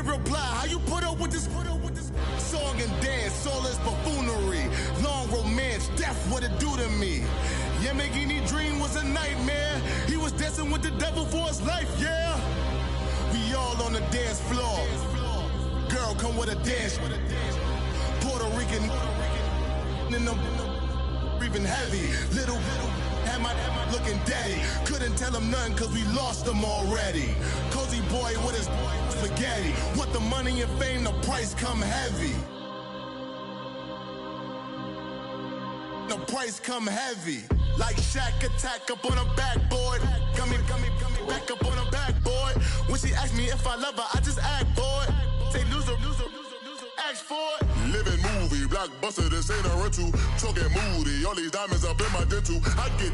Hey, reply, how you put up with this? Song and dance, all this buffoonery. Long romance, death, what it do to me? Yamagini dream was a nightmare. He was dancing with the devil for his life, yeah. We all on the dance floor. Girl, come with a dance. Puerto Rican in the breathing heavy. Little had my looking daddy. Couldn't tell him nothing cause we lost him already. Cozy boy with his spaghetti. Want the money and fame, the price come heavy. The price come heavy. Like Shaq attack up on a backboard. Come back up on a backboard. When she asked me if I love her, I just act bored. Say loser, ask for it. Living movie, blockbuster, this ain't a rental. Talking moody, all these diamonds up in my dental. I get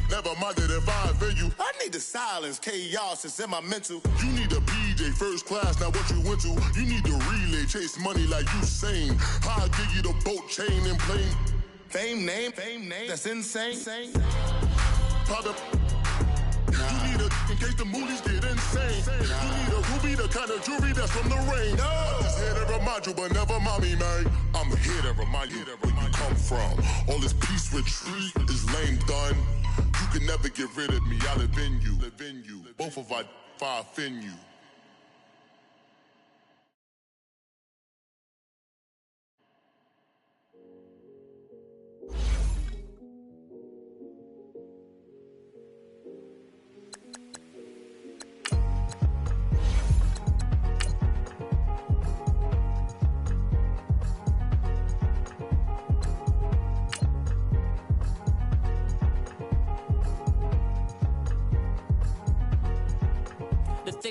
never minded if I offend you. I need the silence, chaos is in my mental. You need a PJ, first class, not what you went to. You need the relay, chase money like you sane. I'll give you the boat, chain, and plane. Fame name, that's insane. Pop up. You need a, in case the moolies get insane. You need a ruby, the kind of jewelry that's from the rain. I'm just here to remind you, but never mommy, man. I'm here to remind you where you come from. All this peace retreat is lame done. You can never get rid of me, I live in you. Both of our fire fin you.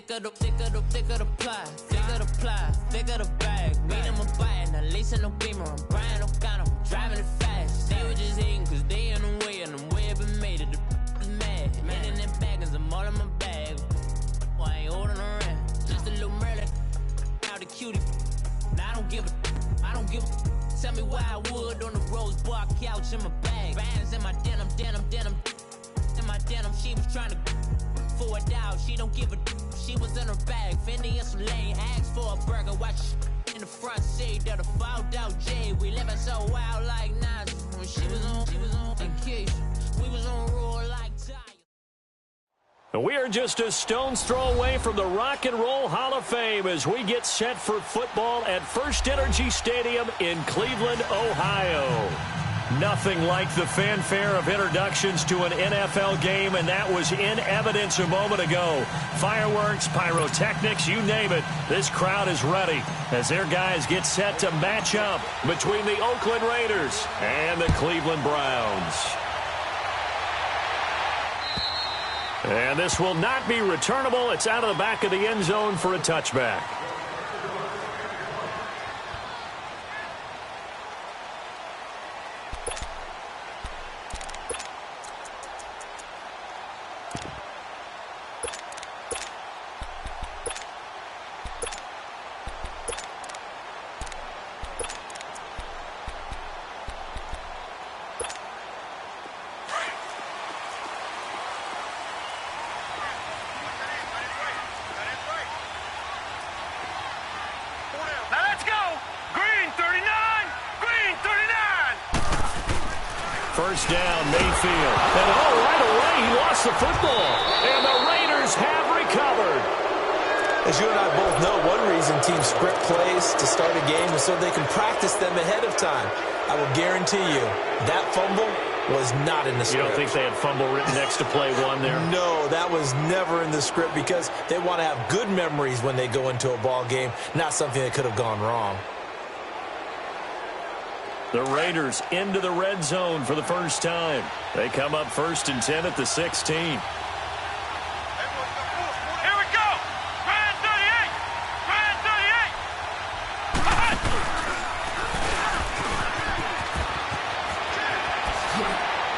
Thicker the ply, thicker the bag. Meet them a bite, now lace in the beamer. I'm Brian O'Connor, I'm driving it fast. They were just hating cause they in the way, and the way I've been made it, the is mad. Man in that bag, cause I'm all in my bag. Well, I ain't holding around, just a little Merlin. Now the cutie, now I don't give a. Tell me why I would on the rose bar couch in my bag. Bands in my denim. In my denim, she was trying to for it out, she don't give a. She was in her bag, Fendi and some lane. Asked for a burger, watch in the front seat of the fouled out J. We living so wild like Nas. When she was on vacation, we was on roll like tires. We are just a stone's throw away from the Rock and Roll Hall of Fame as we get set for football at First Energy Stadium in Cleveland, Ohio. Nothing like the fanfare of introductions to an NFL game, and that was in evidence a moment ago. Fireworks, pyrotechnics, you name it. This crowd is ready as their guys get set to match up between the Oakland Raiders and the Cleveland Browns. And this will not be returnable. It's out of the back of the end zone for a touchback. First down, Mayfield. And right away, he lost the football. And the Raiders have recovered. As you and I both know, one reason teams script plays to start a game is so they can practice them ahead of time. I will guarantee you, that fumble was not in the script. You don't think they had fumble written next to play one there? No, that was never in the script because they want to have good memories when they go into a ball game, not something that could have gone wrong. The Raiders into the red zone for the first time. They come up 1st and 10 at the 16. Here we go! Ryan 38! Ryan 38!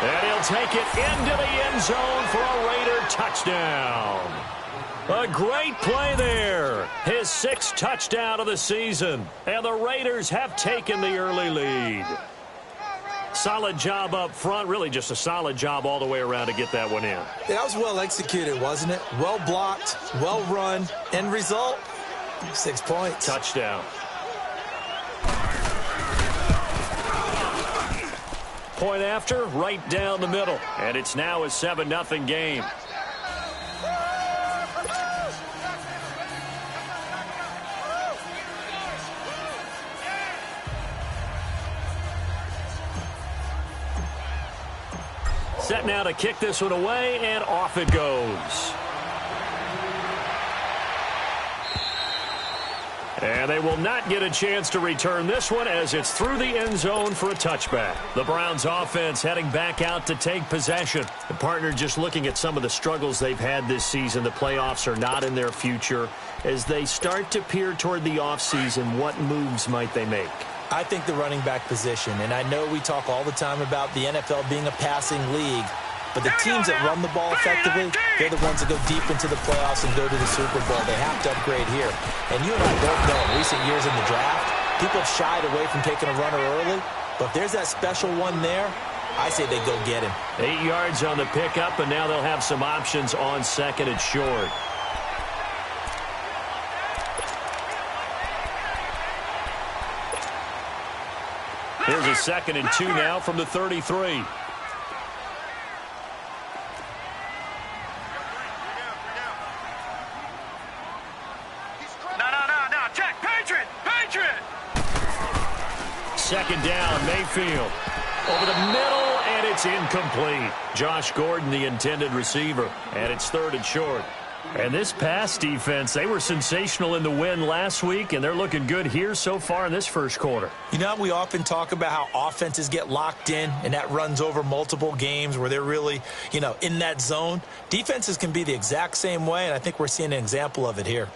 And he'll take it into the end zone for a Raider touchdown. A great play there. His 6th touchdown of the season. And the Raiders have taken the early lead. Solid job up front. Really just a solid job all the way around to get that one in. Yeah, that was well executed, wasn't it? Well blocked, well run. End result, 6 points. Touchdown. Point after, right down the middle. And it's now a 7-0 game. Set now to kick this one away, and off it goes. And they will not get a chance to return this one as it's through the end zone for a touchback. The Browns offense heading back out to take possession. The partner just looking at some of the struggles they've had this season. The playoffs are not in their future. As they start to peer toward the offseason, what moves might they make? I think the running back position, and I know we talk all the time about the NFL being a passing league, but the teams that run the ball effectively, they're the ones that go deep into the playoffs and go to the Super Bowl. They have to upgrade here. And you and I both know in recent years in the draft, people have shied away from taking a runner early, but if there's that special one there, I say they go get him. 8 yards on the pickup, and now they'll have some options on second and short. Here's a 2nd and 2 now from the 33. No. Check. Patriot. 2nd down, Mayfield. Over the middle, and it's incomplete. Josh Gordon, the intended receiver, and it's 3rd and short. And this pass defense, they were sensational in the win last week, and they're looking good here so far in this first quarter. You know, we often talk about how offenses get locked in, and that runs over multiple games where they're really, in that zone. Defenses can be the exact same way, and I think we're seeing an example of it here.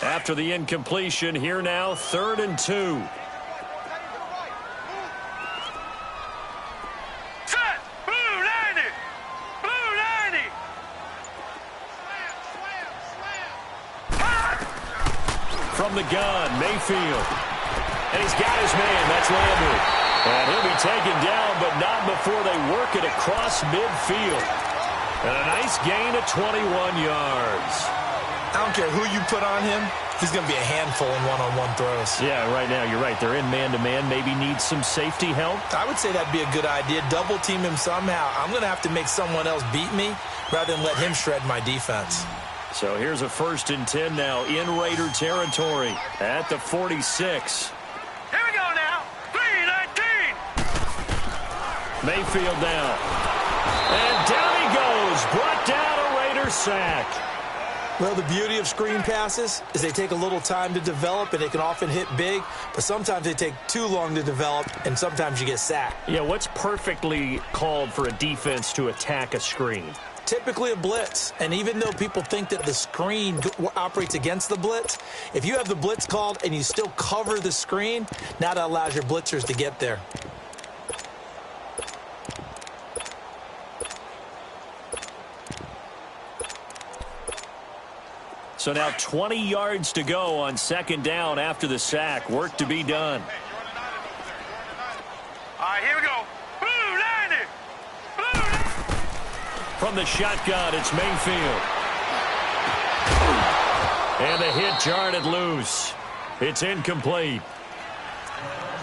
After the incompletion, here now, 3rd and 2. Set. Blue 90. From the gun, Mayfield. And he's got his man. That's Landry. And he'll be taken down, but not before they work it across midfield. And a nice gain of 21 yards. I don't care who you put on him. He's going to be a handful in one-on-one throws. Yeah, right now, you're right. They're in man-to-man. Maybe need some safety help. I would say that'd be a good idea. Double team him somehow. I'm going to have to make someone else beat me rather than let him shred my defense. So here's a 1st and 10 now in Raider territory at the 46. Here we go now. 3-19. Mayfield down. And down he goes. Brought down a Raider sack. Well, the beauty of screen passes is they take a little time to develop, and they can often hit big, but sometimes they take too long to develop, and sometimes you get sacked. Yeah, what's perfectly called for a defense to attack a screen? Typically a blitz, and even though people think that the screen operates against the blitz, if you have the blitz called and you still cover the screen, now that allows your blitzers to get there. So now 20 yards to go on 2nd down after the sack. Work to be done. All right, here we go. Blue 90. From the shotgun, it's Mayfield. And the hit jarred it loose. It's incomplete.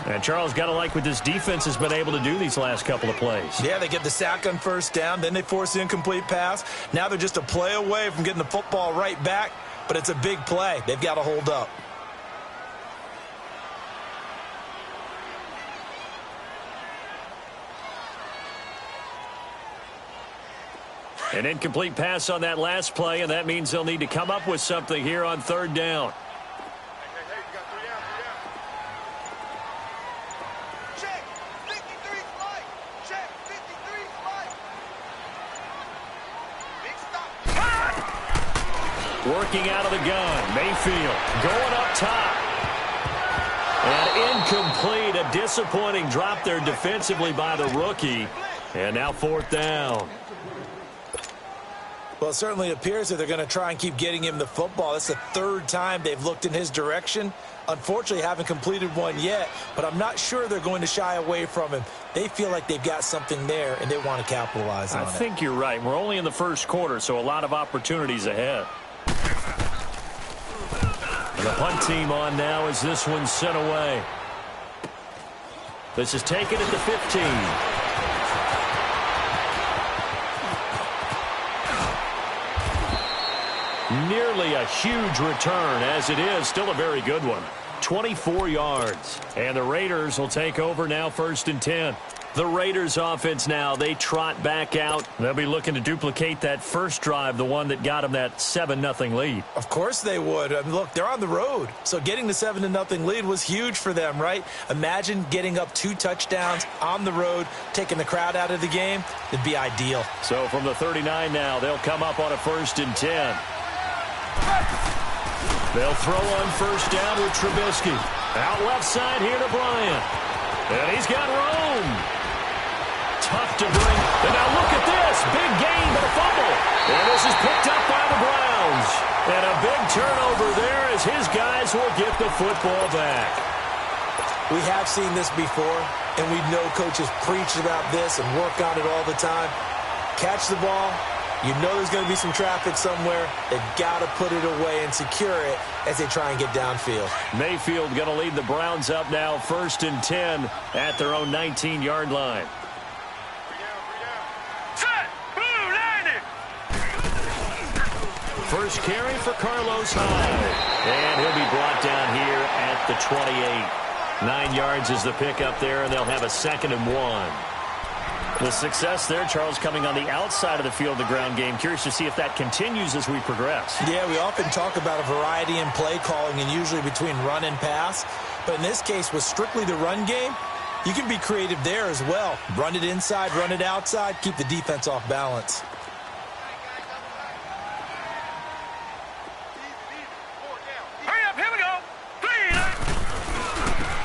And Charles, got to like what this defense has been able to do these last couple of plays. Yeah, they get the sack on 1st down, then they force the incomplete pass. Now they're just a play away from getting the football right back, but it's a big play. They've got to hold up. An incomplete pass on that last play, and that means they'll need to come up with something here on 3rd down. Working out of the gun, Mayfield going up top. And incomplete, a disappointing drop there defensively by the rookie. And now 4th down. Well, it certainly appears that they're going to try and keep getting him the football. It's the third time they've looked in his direction. Unfortunately, haven't completed one yet, but I'm not sure they're going to shy away from him. They feel like they've got something there, and they want to capitalize on it. I think you're right. We're only in the first quarter, so a lot of opportunities ahead. And the punt team on now as this one's sent away. This is taken at the 15. Nearly a huge return, as it is still a very good one. 24 yards. And the Raiders will take over now, 1st and 10. The Raiders offense now, they trot back out. They'll be looking to duplicate that first drive, the one that got them that 7-0 lead. Of course they would. I mean, look, they're on the road. So getting the 7-0 lead was huge for them, right? Imagine getting up 2 touchdowns on the road, taking the crowd out of the game. It'd be ideal. So from the 39 now, they'll come up on a 1st and 10. They'll throw on 1st down with Trubisky. Out left side here to Bryant. And he's got room. Tough to bring. And now look at this. Big gain, but a fumble. And this is picked up by the Browns. And a big turnover there as his guys will get the football back. We have seen this before, and we know coaches preach about this and work on it all the time. Catch the ball. You know there's going to be some traffic somewhere. They've got to put it away and secure it as they try and get downfield. Mayfield going to lead the Browns up now, 1st and 10 at their own 19-yard line. Set. Blue 90. First carry for Carlos Hyde. And he'll be brought down here at the 28. 9 yards is the pickup there, and they'll have a 2nd and 1. The success there, Charles, coming on the outside of the field, the ground game. Curious to see if that continues as we progress. Yeah, we often talk about a variety in play calling and usually between run and pass. But in this case, with strictly the run game, you can be creative there as well. Run it inside, run it outside, keep the defense off balance. Hurry up, here we go. 3.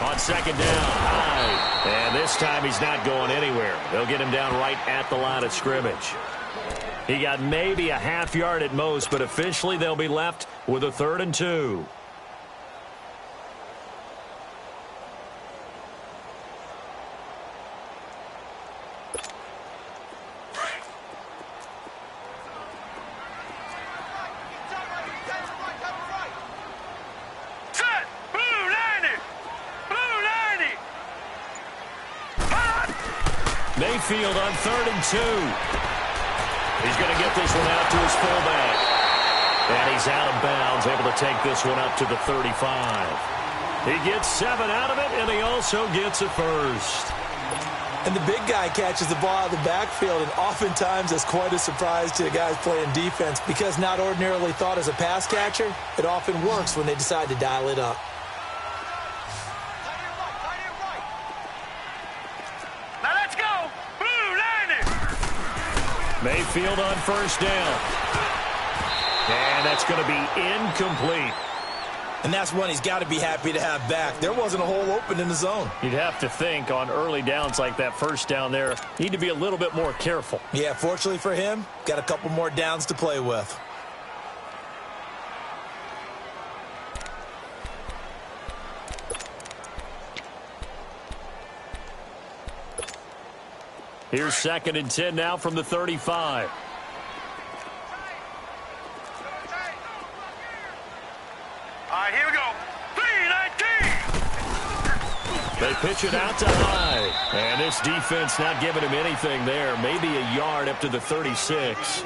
On 2nd down, Hyde. And this time he's not going anywhere. They'll get him down right at the line of scrimmage. He got maybe a half yard at most, but officially they'll be left with a 3rd and 2. Mayfield on 3rd and 2. He's going to get this one out to his fullback. And he's out of bounds, able to take this one up to the 35. He gets 7 out of it, and he also gets a first. And the big guy catches the ball out of the backfield, and oftentimes that's quite a surprise to the guys playing defense because not ordinarily thought as a pass catcher, it often works when they decide to dial it up. Mayfield on 1st down. And that's going to be incomplete. And that's one he's got to be happy to have back. There wasn't a hole open in the zone. You'd have to think on early downs like that 1st down there, need to be a little bit more careful. Yeah, fortunately for him, got a couple more downs to play with. Here's 2nd and 10 now from the 35. All right, here we go. 3-19. They pitch it out to Hyde. And this defense not giving him anything there. Maybe a yard up to the 36.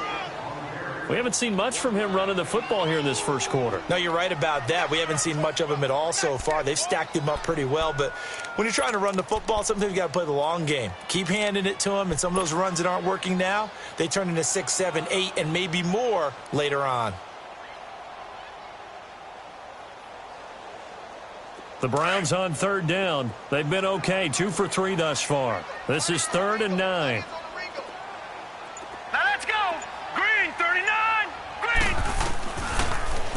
We haven't seen much from him running the football here in this first quarter. No, you're right about that. We haven't seen much of him at all so far. They've stacked him up pretty well, but when you're trying to run the football, sometimes you got to play the long game. Keep handing it to him, and some of those runs that aren't working now, they turn into 6, 7, 8, and maybe more later on. The Browns on 3rd down. They've been okay, 2 for 3 thus far. This is 3rd and 9. Now let's go. Green, 39. Green.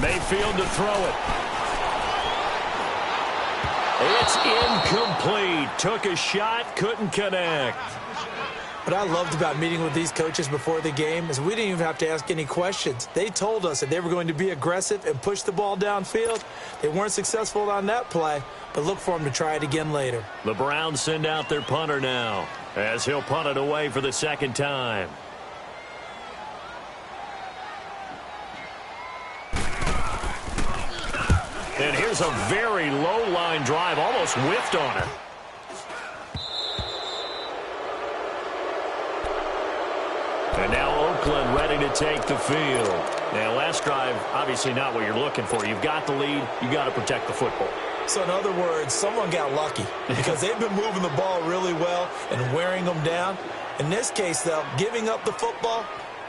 Mayfield to throw it. It's incomplete. Took a shot, couldn't connect. What I loved about meeting with these coaches before the game is we didn't even have to ask any questions. They told us that they were going to be aggressive and push the ball downfield. They weren't successful on that play, but look for them to try it again later. The Browns send out their punter now as he'll punt it away for the second time. And here's a very low line drive, almost whiffed on it. And now Oakland ready to take the field. Now, last drive, obviously not what you're looking for. You've got the lead. You've got to protect the football. So, in other words, someone got lucky because they've been moving the ball really well and wearing them down. In this case, though, giving up the football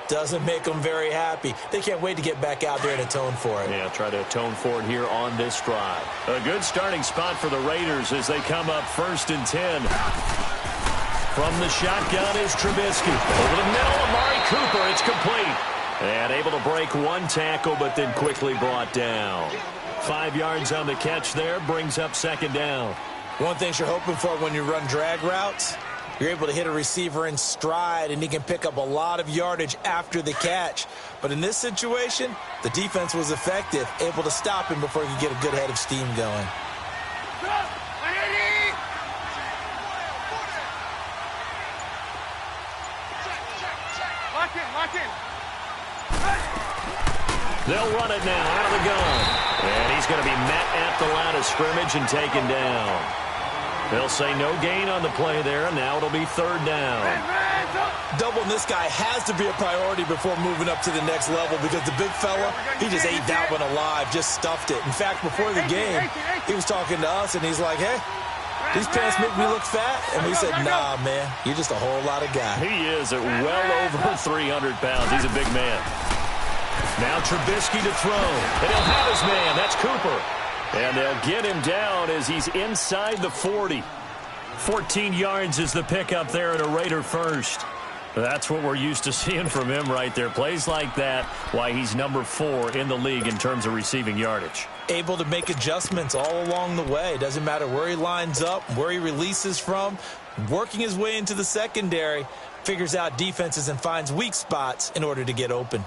doesn't make them very happy. They can't wait to get back out there and atone for it. Yeah, try to atone for it here on this drive. A good starting spot for the Raiders as they come up 1st and 10. From the shotgun is Trubisky. Over the middle, Amari Cooper. It's complete. And able to break one tackle, but then quickly brought down. 5 yards on the catch there, brings up 2nd down. One thing you're hoping for when you run drag routes, you're able to hit a receiver in stride, and he can pick up a lot of yardage after the catch. But in this situation, the defense was effective, able to stop him before he could get a good head of steam going. They'll run it now out of the gun. And he's going to be met at the line of scrimmage and taken down. They'll say no gain on the play there, and now it'll be 3rd down. Doubling this guy has to be a priority before moving up to the next level because the big fella, he just ate that one alive, just stuffed it. In fact, before the game, he was talking to us, and he's like, hey, these pants make me look fat? And we said, nah, man, you're just a whole lot of guy. He is at well over 300 pounds. He's a big man. Now Trubisky to throw, and he'll have his man. That's Cooper. And they'll get him down as he's inside the 40. 14 yards is the pickup there at a Raider first. That's what we're used to seeing from him right there. Plays like that, why he's number 4 in the league in terms of receiving yardage. Able to make adjustments all along the way. Doesn't matter where he lines up, where he releases from. Working his way into the secondary, figures out defenses and finds weak spots in order to get open.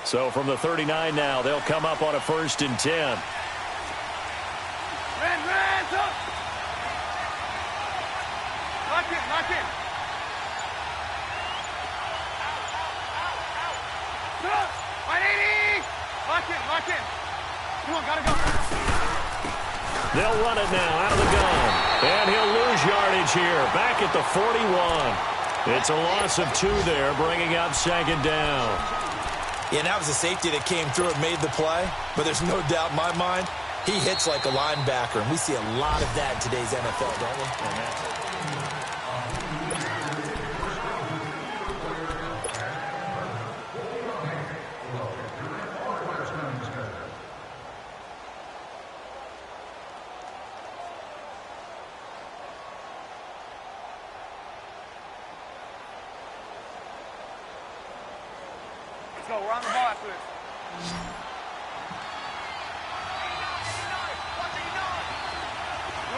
So from the 39 now, they'll come up on a 1st and 10. Lock in. Lock in. Come on, gotta go. They'll run it now out of the gun. And he'll lose yardage here. Back at the 41. It's a loss of 2 there, bringing up 2nd down. Yeah, and that was a safety that came through and made the play. But there's no doubt in my mind, he hits like a linebacker. And we see a lot of that in today's NFL, don't we? Let's go. We're on the ball after this.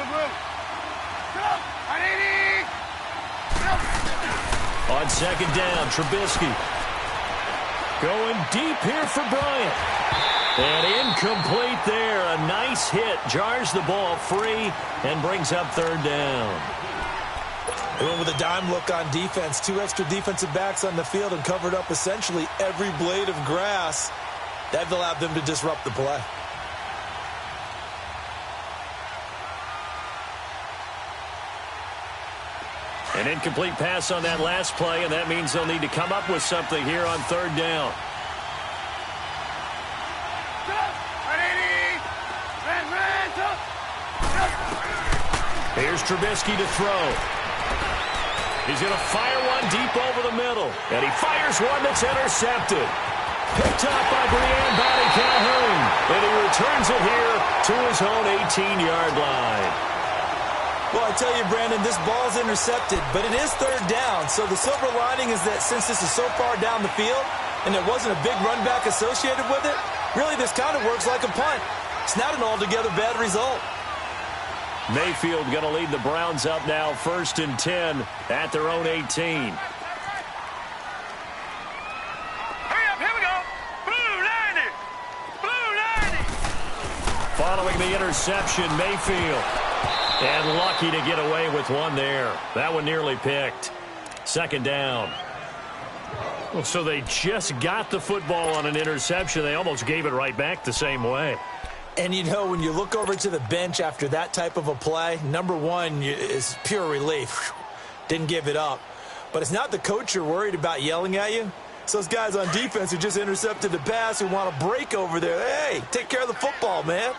Move. On 2nd down, Trubisky. Going deep here for Bryant. And incomplete there. A nice hit. Jars the ball free and brings up 3rd down. They went with a dime look on defense. 2 extra defensive backs on the field and covered up essentially every blade of grass. That allowed them to disrupt the play. An incomplete pass on that last play, and that means they'll need to come up with something here on 3rd down. Here's Trubisky to throw. He's going to fire one deep over the middle. And he fires one that's intercepted. Picked up by Brian Body Calhoun. And he returns it here to his own 18-yard line. Well, I tell you, Brandon, this ball's intercepted, but it is 3rd down. So the silver lining is that since this is so far down the field and there wasn't a big run back associated with it, really this kind of works like a punt. It's not an altogether bad result. Mayfield going to lead the Browns up now, 1st and 10 at their own 18. Hurry up, here we go. Blue 90. Blue 90. Following the interception, Mayfield. And lucky to get away with one there. That one nearly picked. 2nd down. Well, so they just got the football on an interception. They almost gave it right back the same way. And, you know, when you look over to the bench after that type of a play, number one is pure relief. Didn't give it up. But it's not the coach you're worried about yelling at you. It's those guys on defense who just intercepted the pass who want to break over there. Hey, take care of the football, man.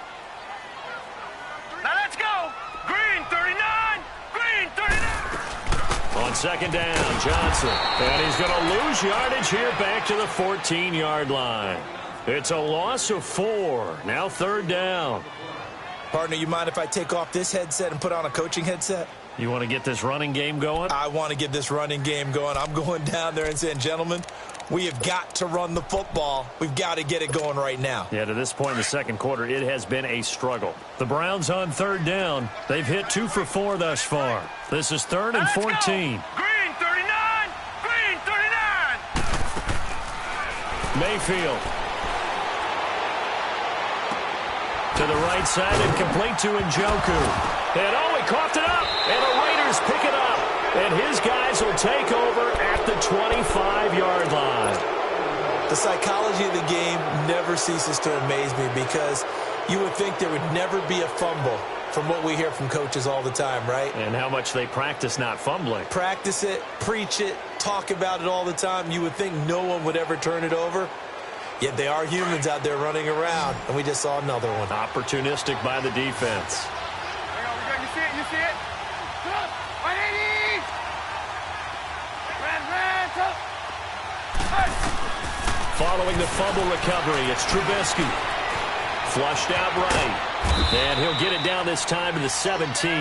Now let's go. Green 39. Green 39. On 2nd down, Johnson. And he's going to lose yardage here back to the 14-yard line. It's a loss of 4. Now 3rd down. Partner, you mind if I take off this headset and put on a coaching headset? You want to get this running game going? I want to get this running game going. I'm going down there and saying, gentlemen, we have got to run the football. We've got to get it going right now. Yeah, to this point in the 2nd quarter, it has been a struggle. The Browns on 3rd down. They've hit 2 for 4 thus far. This is 3rd and 14. Green 39. Green 39. Mayfield. To the right side and complete to Njoku. And he coughed it up. And the Raiders pick it up. And his guys will take over at the 25-yard line. The psychology of the game never ceases to amaze me because you would think there would never be a fumble from what we hear from coaches all the time, right? And how much they practice not fumbling. Practice it, preach it, talk about it all the time. You would think no one would ever turn it over. Yet they are humans out there running around, and we just saw another one. Opportunistic by the defense. Hang on, you see it? You see it? 180. Red, Following the fumble recovery, it's Trubisky. Flushed out right. And he'll get it down this time to the 17.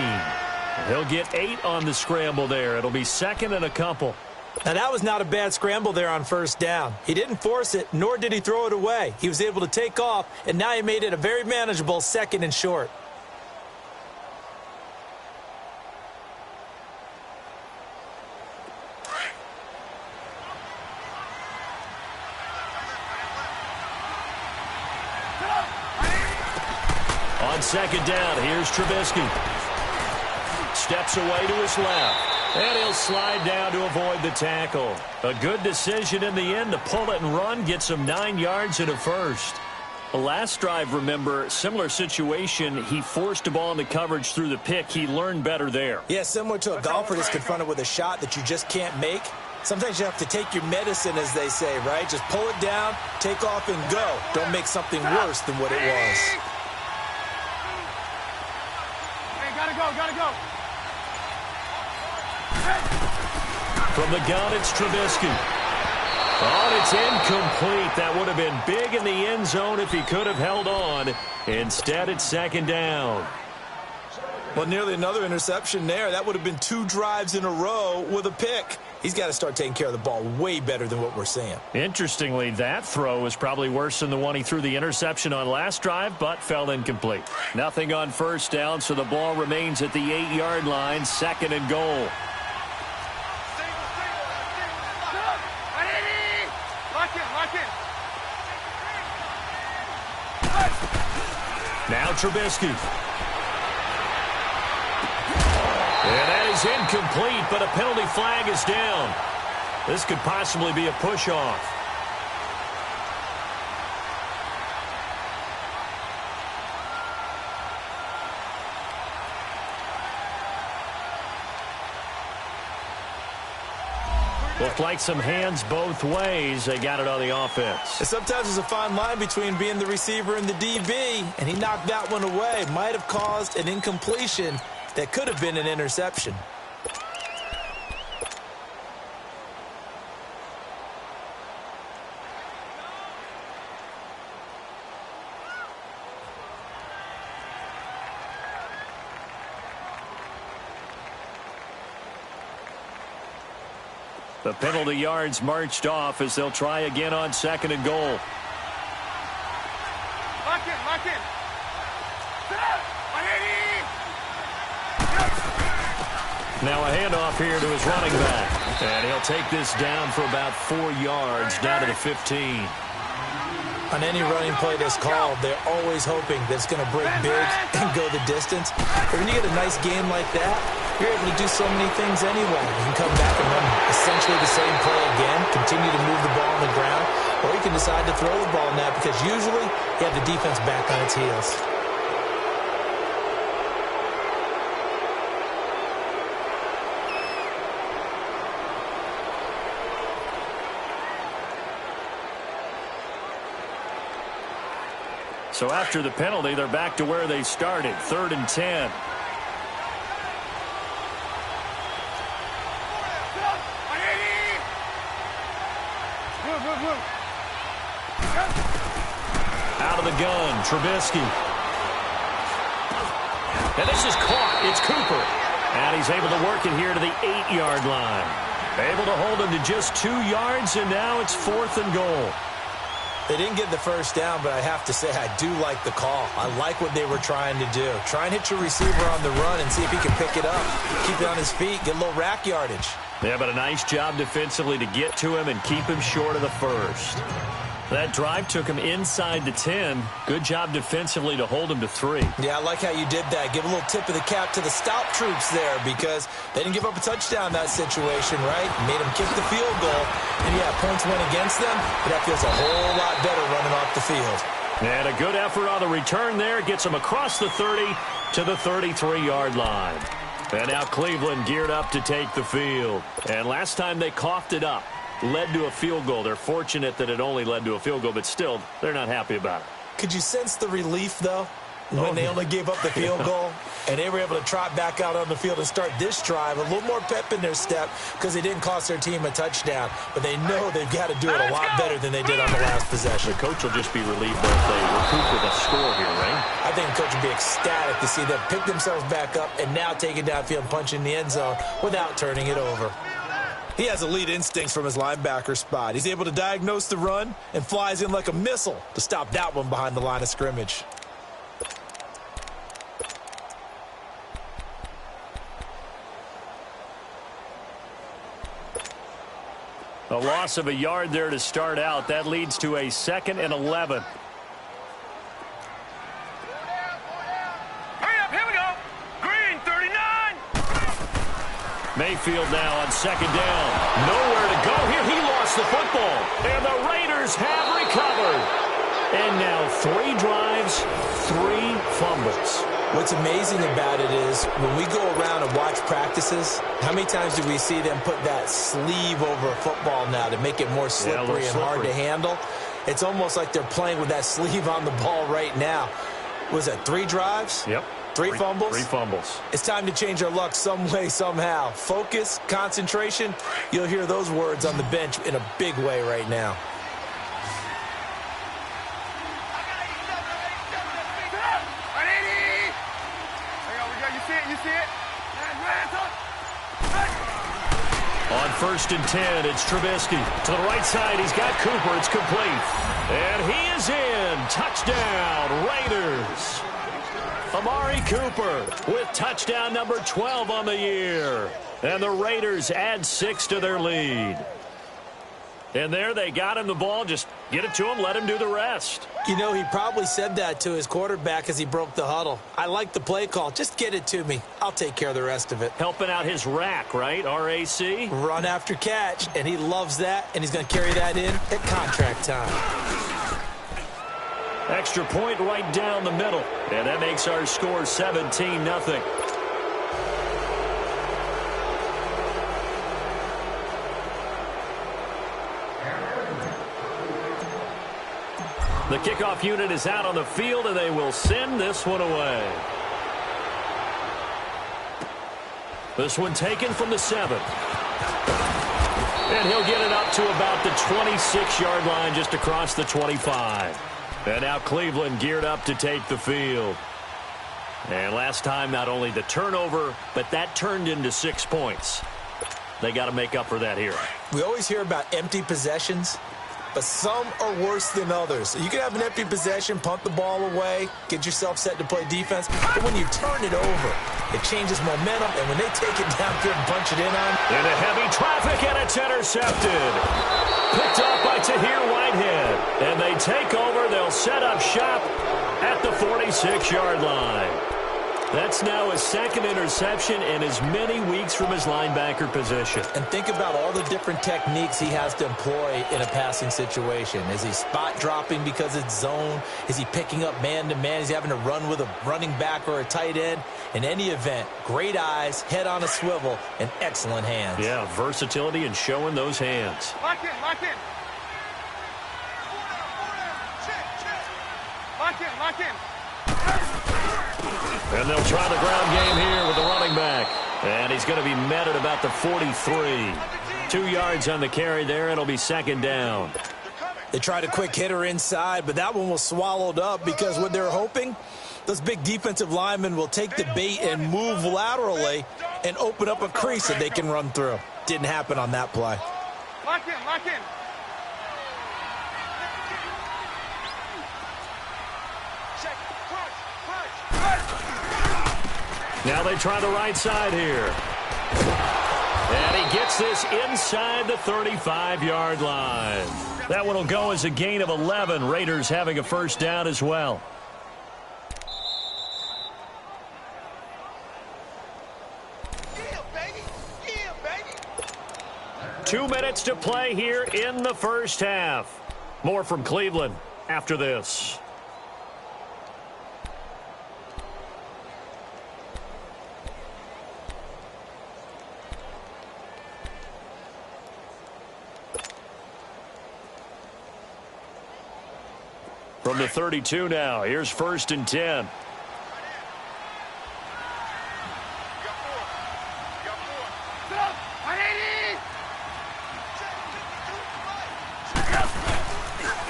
He'll get 8 on the scramble there. It'll be 2nd and a couple. Now, that was not a bad scramble there on 1st down. He didn't force it, nor did he throw it away. He was able to take off, and now he made it a very manageable 2nd and short. On 2nd down, here's Trubisky. Steps away to his left. And he'll slide down to avoid the tackle. A good decision in the end to pull it and run, get some 9 yards and a first. The last drive, remember, similar situation. He forced a ball into coverage through the pick. He learned better there. Yeah, similar to a golfer that's confronted with a shot that you just can't make. Sometimes you have to take your medicine, as they say, right? Just pull it down, take off, and go. Don't make something worse than what it was. Hey, gotta go. From the gun, it's Trubisky. Oh, it's incomplete. That would have been big in the end zone if he could have held on. Instead, it's 2nd down. Well, nearly another interception there. That would have been 2 drives in a row with a pick. He's got to start taking care of the ball way better than what we're seeing. Interestingly, that throw was probably worse than the one he threw the interception on last drive, but fell incomplete. Nothing on 1st down, so the ball remains at the 8-yard line, 2nd and goal. Now Trubisky. And that is incomplete, but a penalty flag is down. This could possibly be a push-off. Looked like some hands both ways. They got it on the offense. And sometimes there's a fine line between being the receiver and the DB, and he knocked that one away. Might have caused an incompletion that could have been an interception. The penalty yards marched off as they'll try again on 2nd and goal. Lock in. Now a handoff here to his running back. And he'll take this down for about 4 yards, down to the 15. On any running play that's called, they're always hoping that it's going to break big and go the distance. But when you get a nice game like that, you're able to do so many things anyway. You can come back and run essentially the same play again, continue to move the ball on the ground, or you can decide to throw the ball now because usually you have the defense back on its heels. So after the penalty, they're back to where they started, 3rd and 10. Out of the gun, Trubisky. And this is caught. It's Cooper. And he's able to work it here to the 8-yard line. Able to hold him to just 2 yards, and now it's 4th and goal. They didn't get the first down, but I have to say I do like the call. I like what they were trying to do. Try and hit your receiver on the run and see if he can pick it up. Keep it on his feet, get a little rack yardage. Yeah, but a nice job defensively to get to him and keep him short of the first. That drive took him inside the 10. Good job defensively to hold him to 3. Yeah, I like how you did that. Give a little tip of the cap to the stout troops there because they didn't give up a touchdown in that situation, right? Made them kick the field goal. And, yeah, points went against them, but that feels a whole lot better running off the field. And a good effort on the return there. Gets him across the 30 to the 33-yard line. And now Cleveland geared up to take the field. And last time they coughed it up. Led to a field goal. They're fortunate that it only led to a field goal, but still, they're not happy about it. Could you sense the relief, though, when they only gave up the field goal and they were able to trot back out on the field and start this drive? A little more pep in their step because they didn't cost their team a touchdown, but they know they've got to do it a lot better than they did on the last possession. The coach will just be relieved that they recoup with a score here, right? I think the coach would be ecstatic to see them pick themselves back up and now take it downfield and punch in the end zone without turning it over. He has elite instincts from his linebacker spot. He's able to diagnose the run and flies in like a missile to stop that one behind the line of scrimmage. A loss of a yard there to start out. That leads to a 2nd and 11. Mayfield now on 2nd down. Nowhere to go here. He lost the football. And the Raiders have recovered. And now 3 drives, 3 fumbles. What's amazing about it is when we go around and watch practices, how many times do we see them put that sleeve over a football now to make it more slippery and hard to handle? It's almost like they're playing with that sleeve on the ball right now. Was that 3 drives? Yep. 3 fumbles? 3 fumbles. It's time to change our luck some way, somehow. Focus, concentration. You'll hear those words on the bench in a big way right now. You see it? On 1st and 10, it's Trubisky. To the right side, he's got Cooper. It's complete. And he is in. Touchdown, Raiders. Amari Cooper with touchdown number 12 on the year. And the Raiders add 6 to their lead. And there they got him the ball. Just get it to him, let him do the rest. You know, he probably said that to his quarterback as he broke the huddle. I like the play call. Just get it to me. I'll take care of the rest of it. Helping out his rack, right? RAC? Run after catch, and he loves that, and he's going to carry that in at contract time. Extra point right down the middle. And that makes our score 17-0. The kickoff unit is out on the field, and they will send this one away. This one taken from the 7. And he'll get it up to about the 26-yard line, just across the 25. And now Cleveland geared up to take the field. And last time, not only the turnover, but that turned into 6 points. They got to make up for that here. We always hear about empty possessions. but some are worse than others. So you can have an empty possession, punt the ball away, get yourself set to play defense, but when you turn it over, it changes momentum, and when they take it downfield and punch it in on. Into heavy traffic, and it's intercepted. Picked up by Tahir Whitehead, and they take over. They'll set up shop at the 46-yard line. That's now his second interception in as many weeks from his linebacker position. And think about all the different techniques he has to employ in a passing situation. Is he spot dropping because it's zone? Is he picking up man-to-man? Is he having to run with a running back or a tight end? In any event, great eyes, head on a swivel, and excellent hands. Yeah, versatility and showing those hands. Lock in, lock in. Lock in, lock in. And they'll try the ground game here with the running back. And he's going to be met at about the 43. 2 yards on the carry there. It'll be second down. They tried a quick hitter inside, but that one was swallowed up because what they're hoping, those big defensive linemen will take the bait and move laterally and open up a crease that they can run through. Didn't happen on that play. Lock in, lock in. Now they try the right side here. And he gets this inside the 35-yard line. That one will go as a gain of 11. Raiders having a first down as well. Yeah, baby. Yeah, baby. 2 minutes to play here in the first half. More from Cleveland after this. From the 32 now, here's 1st and 10.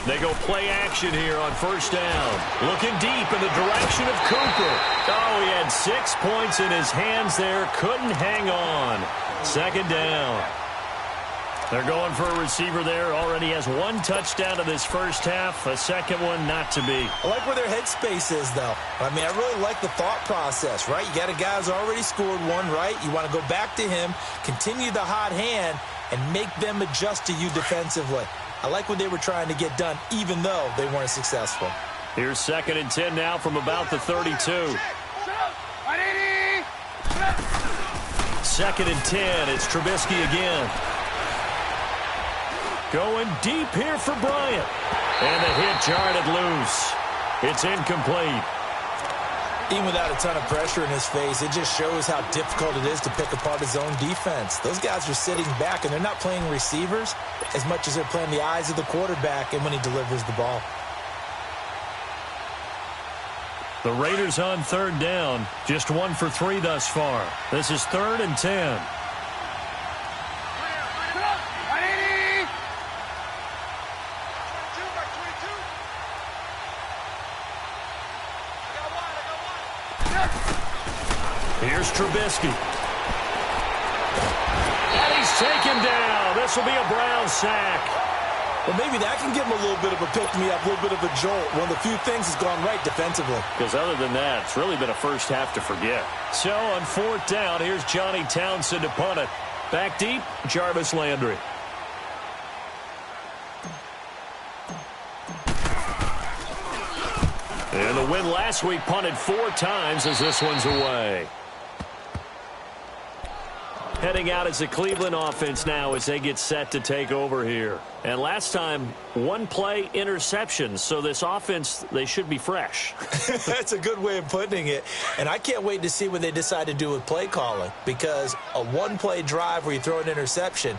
They go play action here on 1st down. Looking deep in the direction of Cooper. Oh, he had 6 points in his hands there. Couldn't hang on. 2nd down. They're going for a receiver there. Already has 1 touchdown in this first half. A second one not to be. I like where their headspace is, though. I mean, I really like the thought process, right? You got a guy who's already scored one, right? You want to go back to him, continue the hot hand, and make them adjust to you defensively. I like what they were trying to get done, even though they weren't successful. Here's 2nd and 10 now from about the 32. 2nd and 10. It's Trubisky again. Going deep here for Bryant. And the hit jarred it loose. It's incomplete. Even without a ton of pressure in his face, it just shows how difficult it is to pick apart his own defense. Those guys are sitting back, and they're not playing receivers as much as they're playing the eyes of the quarterback and when he delivers the ball. The Raiders on 3rd down. Just 1 for 3 thus far. This is 3rd and 10. Here's Trubisky. And he's taken down. This will be a Brown sack. Well, maybe that can give him a little bit of a pick-me-up, a little bit of a jolt. One of the few things has gone right defensively. Because other than that, it's really been a first half to forget. So on 4th down, here's Johnny Townsend to punt it. Back deep, Jarvis Landry. And the win last week punted 4 times as this one's away. Heading out as the Cleveland offense now as they get set to take over here. And last time, 1 play interception. So this offense, they should be fresh. That's a good way of putting it. And I can't wait to see what they decide to do with play calling. Because a 1-play drive where you throw an interception,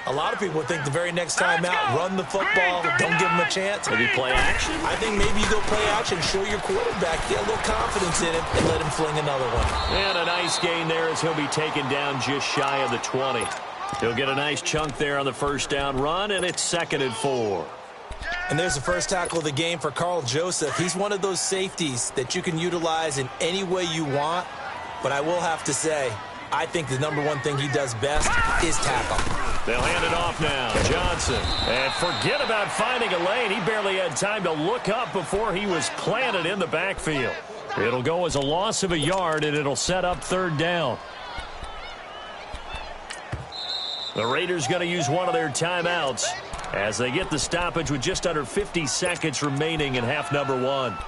a lot of people think the very next time out, run the football, don't give them a chance. Maybe play action? I think maybe you go play action, show your quarterback, get a little confidence in him, and let him fling another one. And a nice gain there as he'll be taken down just shy of the 20. He'll get a nice chunk there on the 1st down run, and it's 2nd and 4. And there's the first tackle of the game for Carl Joseph. He's one of those safeties that you can utilize in any way you want, but I will have to say, I think the #1 thing he does best is tackle. They'll hand it off now. Johnson. And forget about finding a lane. He barely had time to look up before he was planted in the backfield. It'll go as a loss of a yard, and it'll set up third down. The Raiders going to use one of their timeouts as they get the stoppage with just under 50 seconds remaining in half number one.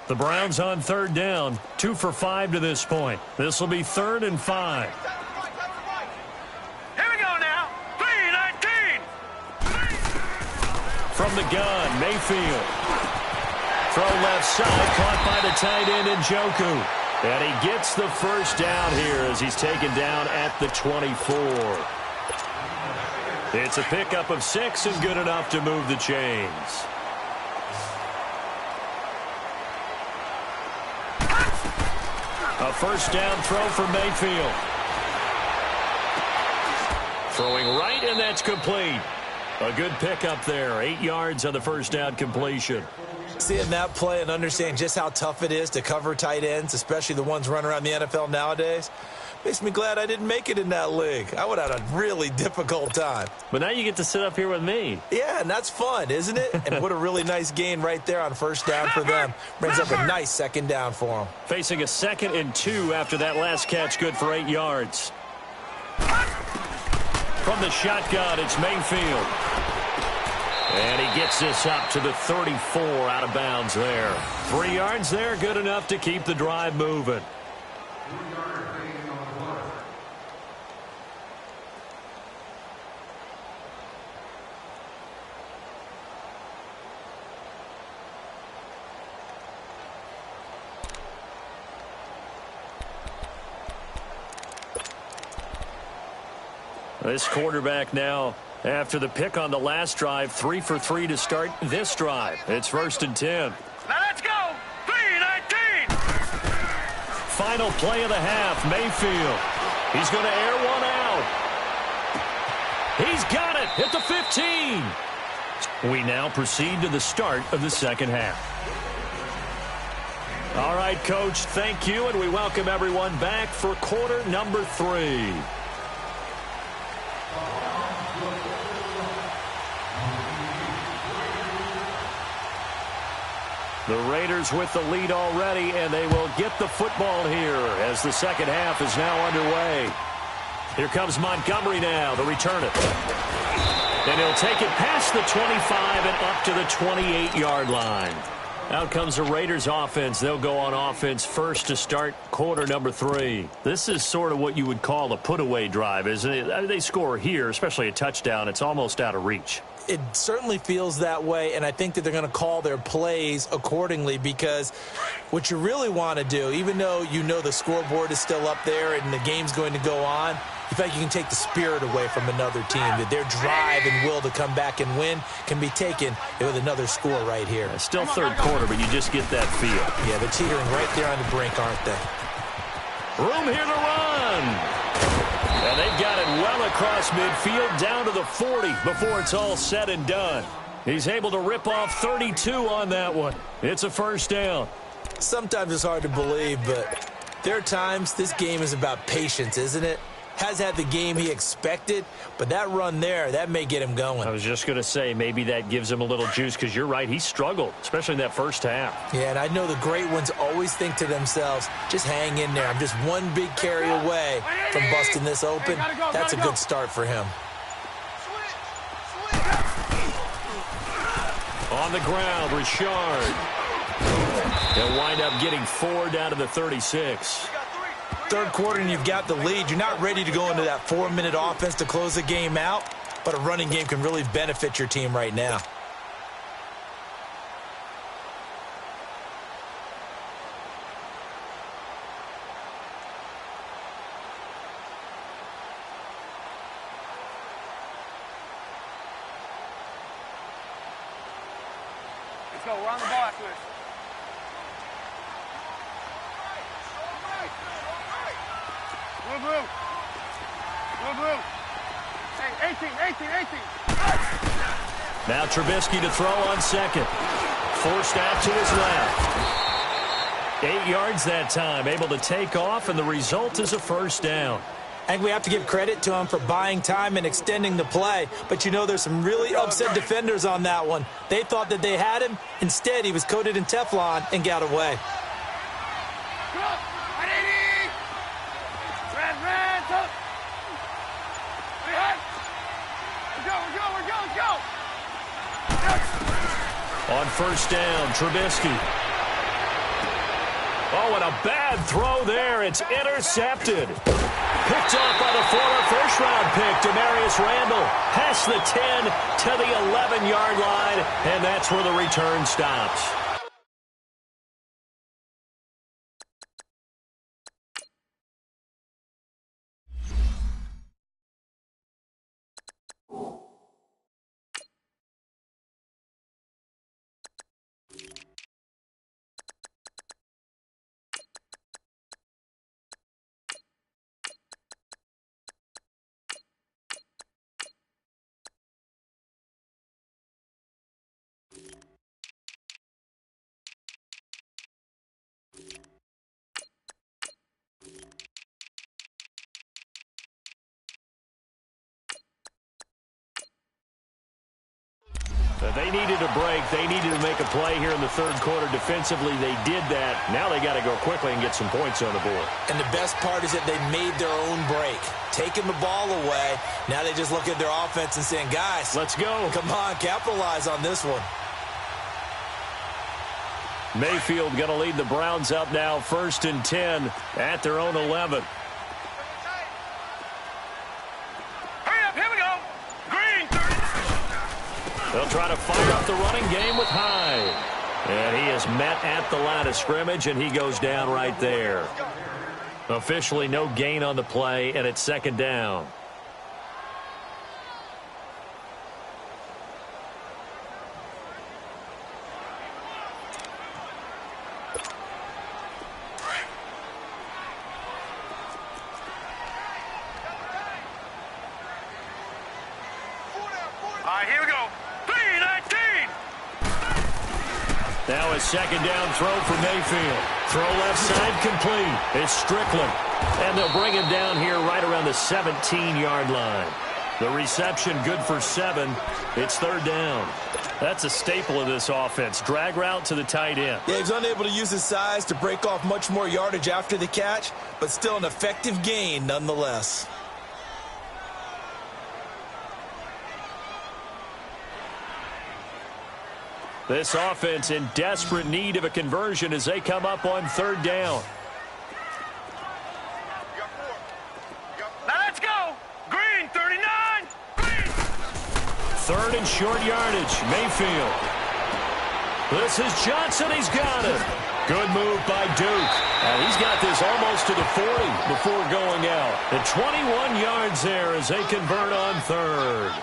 The Browns on third down, 2 for 5 to this point. This will be 3rd and 5. Here we go now. 3-19. From the gun, Mayfield. Throw left side, caught by the tight end Njoku. And he gets the first down here as he's taken down at the 24. It's a pickup of 6 and good enough to move the chains. A first down throw for Mayfield. Throwing right, and that's complete. A good pickup there. 8 yards on the first down completion. Seeing that play and understanding just how tough it is to cover tight ends, especially the ones running around the NFL nowadays, makes me glad I didn't make it in that league. I would have had a really difficult time. But now you get to sit up here with me. Yeah, and that's fun, isn't it? And what a really nice gain right there on first down for them. Brings up a nice second down for them. Facing a 2nd and 2 after that last catch, good for 8 yards. From the shotgun, it's Mayfield. And he gets this up to the 34 out of bounds there. 3 yards there, good enough to keep the drive moving. This quarterback now, after the pick on the last drive, 3 for 3 to start this drive. It's 1st and 10. Now let's go. 3-19. Final play of the half, Mayfield. He's going to air one out. He's got it at the 15. We now proceed to the start of the second half. All right, Coach, thank you, and we welcome everyone back for quarter number 3. The Raiders with the lead already, and they will get the football here as the second half is now underway. Here comes Montgomery now to return it. And he'll take it past the 25 and up to the 28-yard line. Out comes the Raiders offense. They'll go on offense first to start quarter number 3. This is sort of what you would call a put-away drive, isn't it? I mean, they score here, especially a touchdown. It's almost out of reach. It certainly feels that way, and I think that they're going to call their plays accordingly, because what you really want to do, even though you know the scoreboard is still up there and the game's going to go on, you feel like you can take the spirit away from another team, that their drive and will to come back and win can be taken with another score right here. It's still third quarter, but you just get that feel. Yeah, they're teetering right there on the brink, aren't they? Room here to run. And they've got it well across midfield down to the 40 before it's all said and done. He's able to rip off 32 on that one. It's a first down. Sometimes it's hard to believe, but there are times this game is about patience, isn't it? Has had the game he expected, but that run there, that may get him going. I was just going to say, maybe that gives him a little juice, because you're right, he struggled, especially in that first half. Yeah, and I know the great ones always think to themselves, just hang in there. I'm just one big carry away from busting this open. That's a good start for him. On the ground, Richard. They'll wind up getting 4 down to the 36. Third quarter and you've got the lead. You're not ready to go into that 4-minute offense to close the game out, but a running game can really benefit your team right now. Let's go. We're on the ball after this. Blue, blue. Blue. Hey, 18. Now Trubisky to throw on second. Forced out to his left. 8 yards that time, able to take off, and the result is a first down. I think we have to give credit to him for buying time and extending the play. But, you know, there's some really upset defenders on that one. They thought that they had him. Instead, he was coated in Teflon and got away. On first down, Trubisky. Oh, and a bad throw there. It's intercepted. Picked off by the former first-round pick, Demarius Randall. Past the 10 to the 11-yard line, and that's where the return stops. They needed a break. They needed to make a play here in the third quarter. Defensively, they did that. Now they got to go quickly and get some points on the board. And the best part is that they made their own break. Taking the ball away. Now they just look at their offense and saying, guys, let's go. Come on, capitalize on this one. Mayfield going to lead the Browns up now, 1st and 10 at their own 11. They'll try to fire up the running game with Hyde. And he is met at the line of scrimmage, and he goes down right there. Officially no gain on the play, and it's 2nd down. Here we go. 3-19. Now a 2nd down throw for Mayfield. Throw left side complete. It's Strickland. And they'll bring him down here right around the 17-yard line. The reception good for 7. It's 3rd down. That's a staple of this offense. Drag route to the tight end. Yeah, he's unable to use his size to break off much more yardage after the catch, but still an effective gain nonetheless. This offense in desperate need of a conversion as they come up on 3rd down. Now let's go. Green, 39. Green. 3rd and short yardage. Mayfield. This is Johnson. He's got it. Good move by Duke. And he's got this almost to the 40 before going out. The 21 yards there as they convert on 3rd.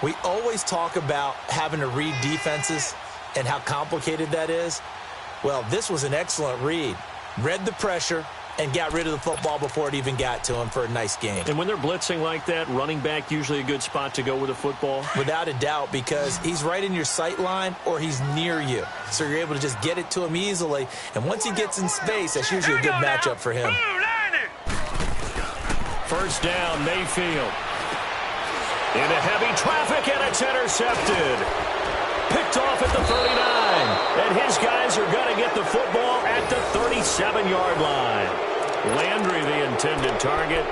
We always talk about having to read defenses and how complicated that is. Well, this was an excellent read. Read the pressure and got rid of the football before it even got to him for a nice game. And when they're blitzing like that, running back usually a good spot to go with the football? Without a doubt, because he's right in your sight line or he's near you. So you're able to just get it to him easily. And once he gets in space, that's usually a good matchup for him. 1st down, Mayfield. Into heavy traffic, and it's intercepted. Picked off at the 39. And his guys are going to get the football at the 37-yard line. Landry, the intended target.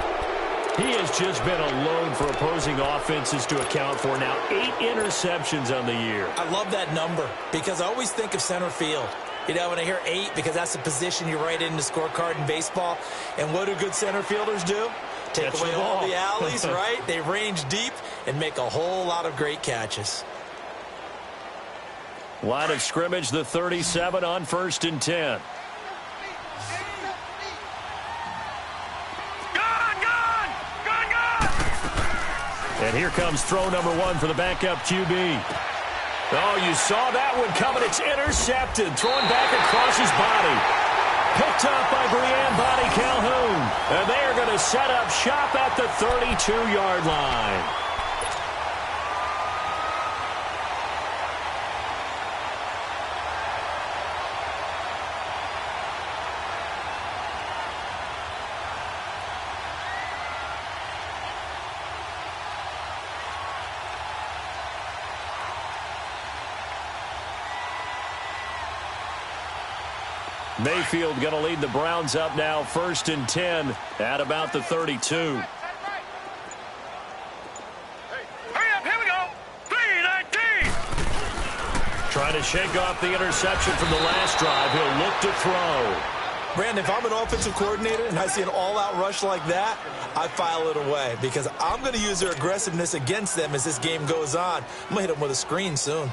He has just been a load for opposing offenses to account for. Now 8 interceptions on the year. I love that number because I always think of center field. You know, when I hear 8, because that's the position you write in the scorecard in baseball. And what do good center fielders do? Take away all the alleys, right? They range deep and make a whole lot of great catches. Line of scrimmage, the 37 on 1st and 10. And here comes throw number 1 for the backup QB. Oh, you saw that one coming. It's intercepted. Throwing back across his body. picked up by Brianne Bonnie Calhoun. And they are going to set up shop at the 32-yard line. Mayfield going to lead the Browns up now, 1st and 10 at about the 32. Hurry up, here we go. 3:19. Trying to shake off the interception from the last drive. He'll look to throw. Brandon, if I'm an offensive coordinator and I see an all-out rush like that, I file it away because I'm going to use their aggressiveness against them as this game goes on. I'm going to hit them with a screen soon.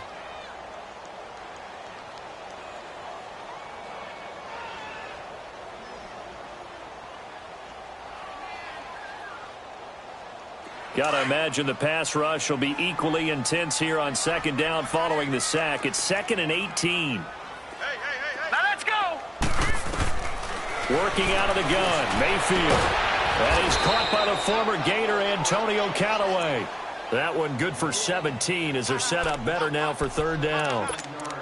Got to imagine the pass rush will be equally intense here on 2nd down following the sack. It's 2nd and 18. Now let's go. Working out of the gun, Mayfield. And he's caught by the former Gator, Antonio Callaway. That one good for 17 as they're set up better now for 3rd down.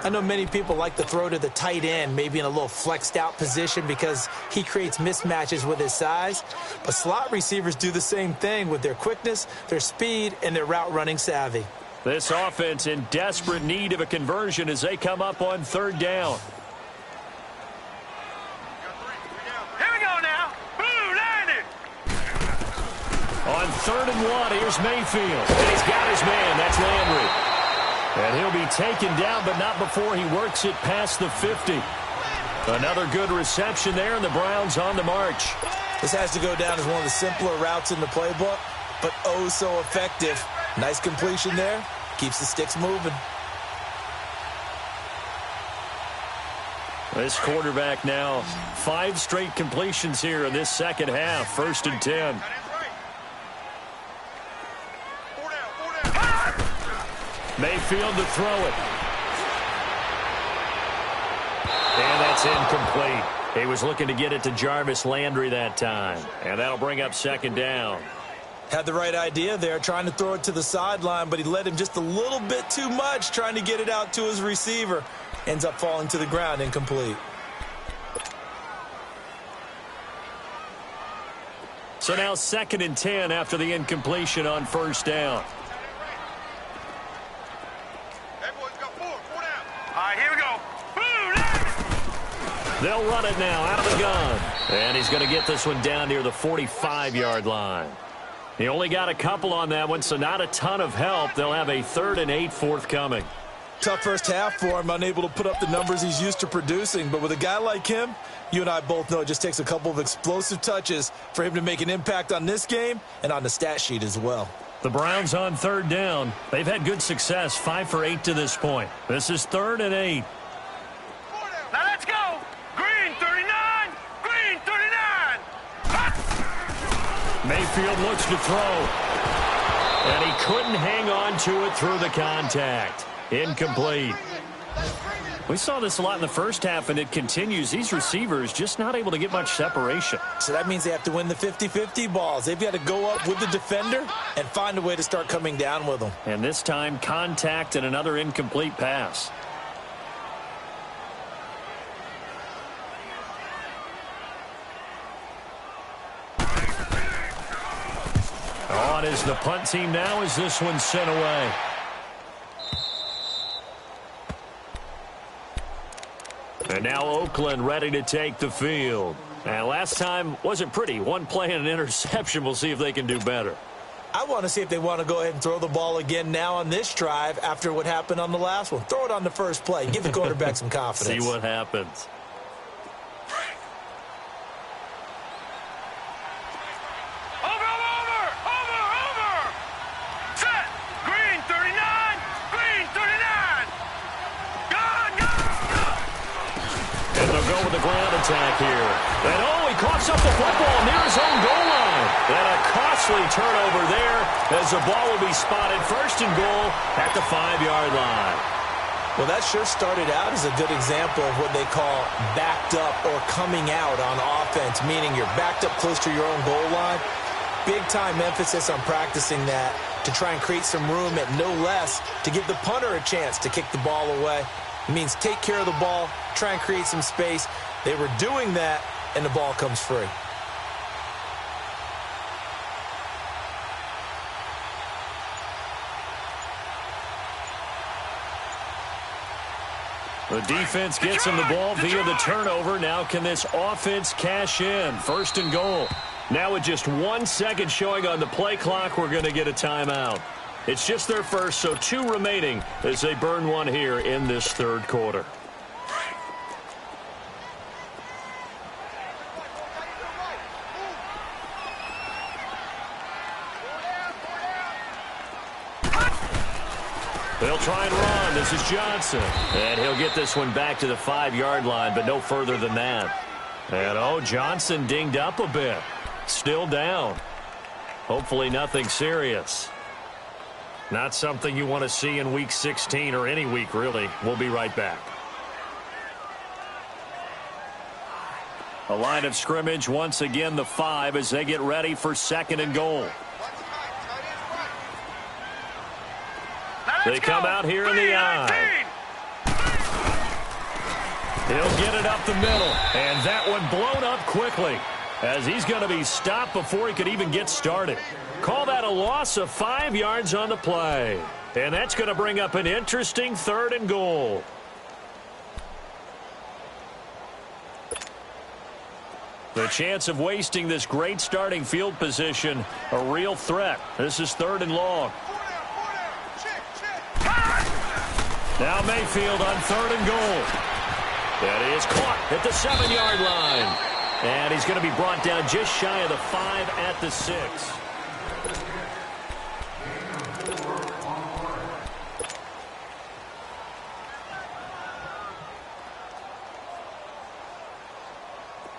I know many people like to throw to the tight end, maybe in a little flexed out position because he creates mismatches with his size. But slot receivers do the same thing with their quickness, their speed, and their route running savvy. This offense in desperate need of a conversion as they come up on 3rd down. Here we go now. Blue, landed. On 3rd and 1, here's Mayfield. And he's got his man. That's Landry. And he'll be taken down, but not before he works it past the 50. Another good reception there, and the Browns on the march. This has to go down as one of the simpler routes in the playbook, but oh so effective. Nice completion there. Keeps the sticks moving. This quarterback now, 5 straight completions here in this second half. 1st and 10. Mayfield to throw it. And that's incomplete. He was looking to get it to Jarvis Landry that time. And that'll bring up 2nd down. Had the right idea there, trying to throw it to the sideline, but he led him just a little bit too much, trying to get it out to his receiver. Ends up falling to the ground, incomplete. So now 2nd and 10 after the incompletion on 1st down. They'll run it now out of the gun. And he's going to get this one down near the 45-yard line. He only got a couple on that one, so not a ton of help. They'll have a 3rd and 8 forthcoming. Tough first half for him, unable to put up the numbers he's used to producing. But with a guy like him, you and I both know it just takes a couple of explosive touches for him to make an impact on this game and on the stat sheet as well. The Browns on 3rd down. They've had good success, 5 for 8 to this point. This is 3rd and 8. Now let's go. Green 39. Green 39. Mayfield looks to throw. And he couldn't hang on to it through the contact. Incomplete. We saw this a lot in the first half, and it continues. These receivers just not able to get much separation. So that means they have to win the 50-50 balls. They've got to go up with the defender and find a way to start coming down with them. And this time, contact and another incomplete pass. On is the punt team now as this one's sent away. And now Oakland ready to take the field. And last time wasn't pretty. One play and an interception. We'll see if they can do better. I want to see if they want to go ahead and throw the ball again now on this drive after what happened on the last one. Throw it on the first play. Give the quarterback some confidence. See what happens. Ground attack here. And he coughs up the football near his own goal line. And a costly turnover there as the ball will be spotted 1st and goal at the 5-yard line. Well, that sure started out as a good example of what they call backed up or coming out on offense, meaning you're backed up close to your own goal line. Big-time emphasis on practicing that to try and create some room at no less to give the punter a chance to kick the ball away. It means take care of the ball, try and create some space. They were doing that, and the ball comes free. The defense gets him the ball via the turnover. Now can this offense cash in? First and goal. Now with just 1 second showing on the play clock, we're going to get a timeout. It's just their first, so 2 remaining as they burn one here in this third quarter. They'll try and run. This is Johnson. And he'll get this one back to the 5-yard line, but no further than that. And, Johnson dinged up a bit. Still down. Hopefully nothing serious. Not something you want to see in Week 16 or any week, really. We'll be right back. A line of scrimmage, once again, the 5 as they get ready for second and goal. They come out here in the eye. He'll get it up the middle, and that one blown up quickly as he's going to be stopped before he could even get started. Call that a loss of 5 yards on the play, and that's going to bring up an interesting third and goal. The chance of wasting this great starting field position, a real threat. This is third and long. Now Mayfield on third and goal. That is caught at the 7-yard line. And he's going to be brought down just shy of the 5 at the 6.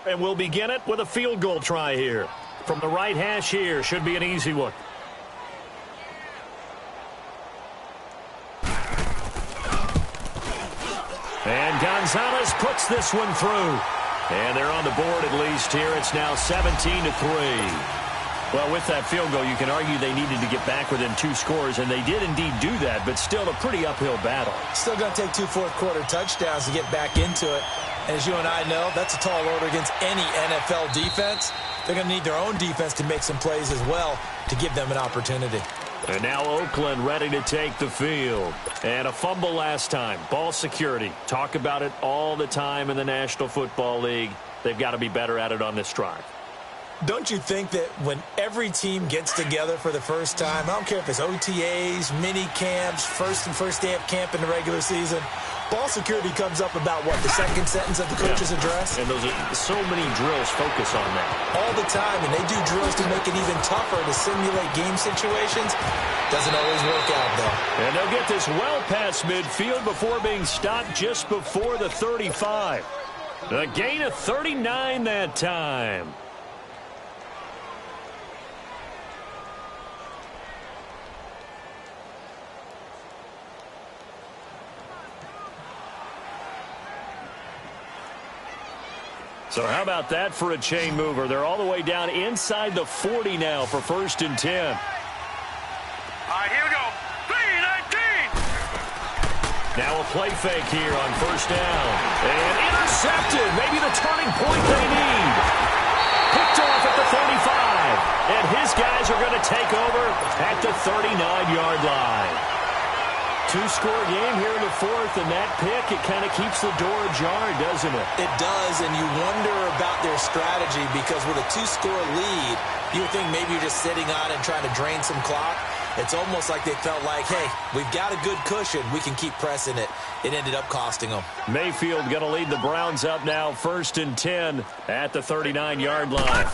And we'll begin it with a field goal try here. From the right hash here, should be an easy one. And Gonzalez puts this one through. And they're on the board at least here. It's now 17-3. Well, with that field goal, you can argue they needed to get back within 2 scores, and they did indeed do that, but still a pretty uphill battle. Still going to take 2 fourth-quarter touchdowns to get back into it. And as you and I know, that's a tall order against any NFL defense. They're going to need their own defense to make some plays as well to give them an opportunity. And now Oakland ready to take the field. And a fumble last time. Ball security. Talk about it all the time in the National Football League. They've got to be better at it on this drive. Don't you think that when every team gets together for the first time, I don't care if it's OTAs, mini camps, first day of camp in the regular season, ball security comes up about, what, the second sentence of the coach's address? And those are so many drills focus on that. All the time, and they do drills to make it even tougher to simulate game situations. Doesn't always work out, though. And they'll get this well past midfield before being stopped just before the 35. A gain of 39 that time. So how about that for a chain mover? They're all the way down inside the 40 now for 1st and 10. All right, here we go. 3-19. Now a play fake here on 1st down. And intercepted. Maybe the turning point they need. Picked off at the 35. And his guys are going to take over at the 39-yard line. 2-score game here in the 4th, and that pick, it kind of keeps the door ajar, doesn't it? It does, and you wonder about their strategy because with a 2-score lead, you would think maybe you're just sitting on it and trying to drain some clock. It's almost like they felt like, hey, we've got a good cushion. We can keep pressing it. It ended up costing them. Mayfield going to lead the Browns up now, 1st and 10 at the 39-yard line.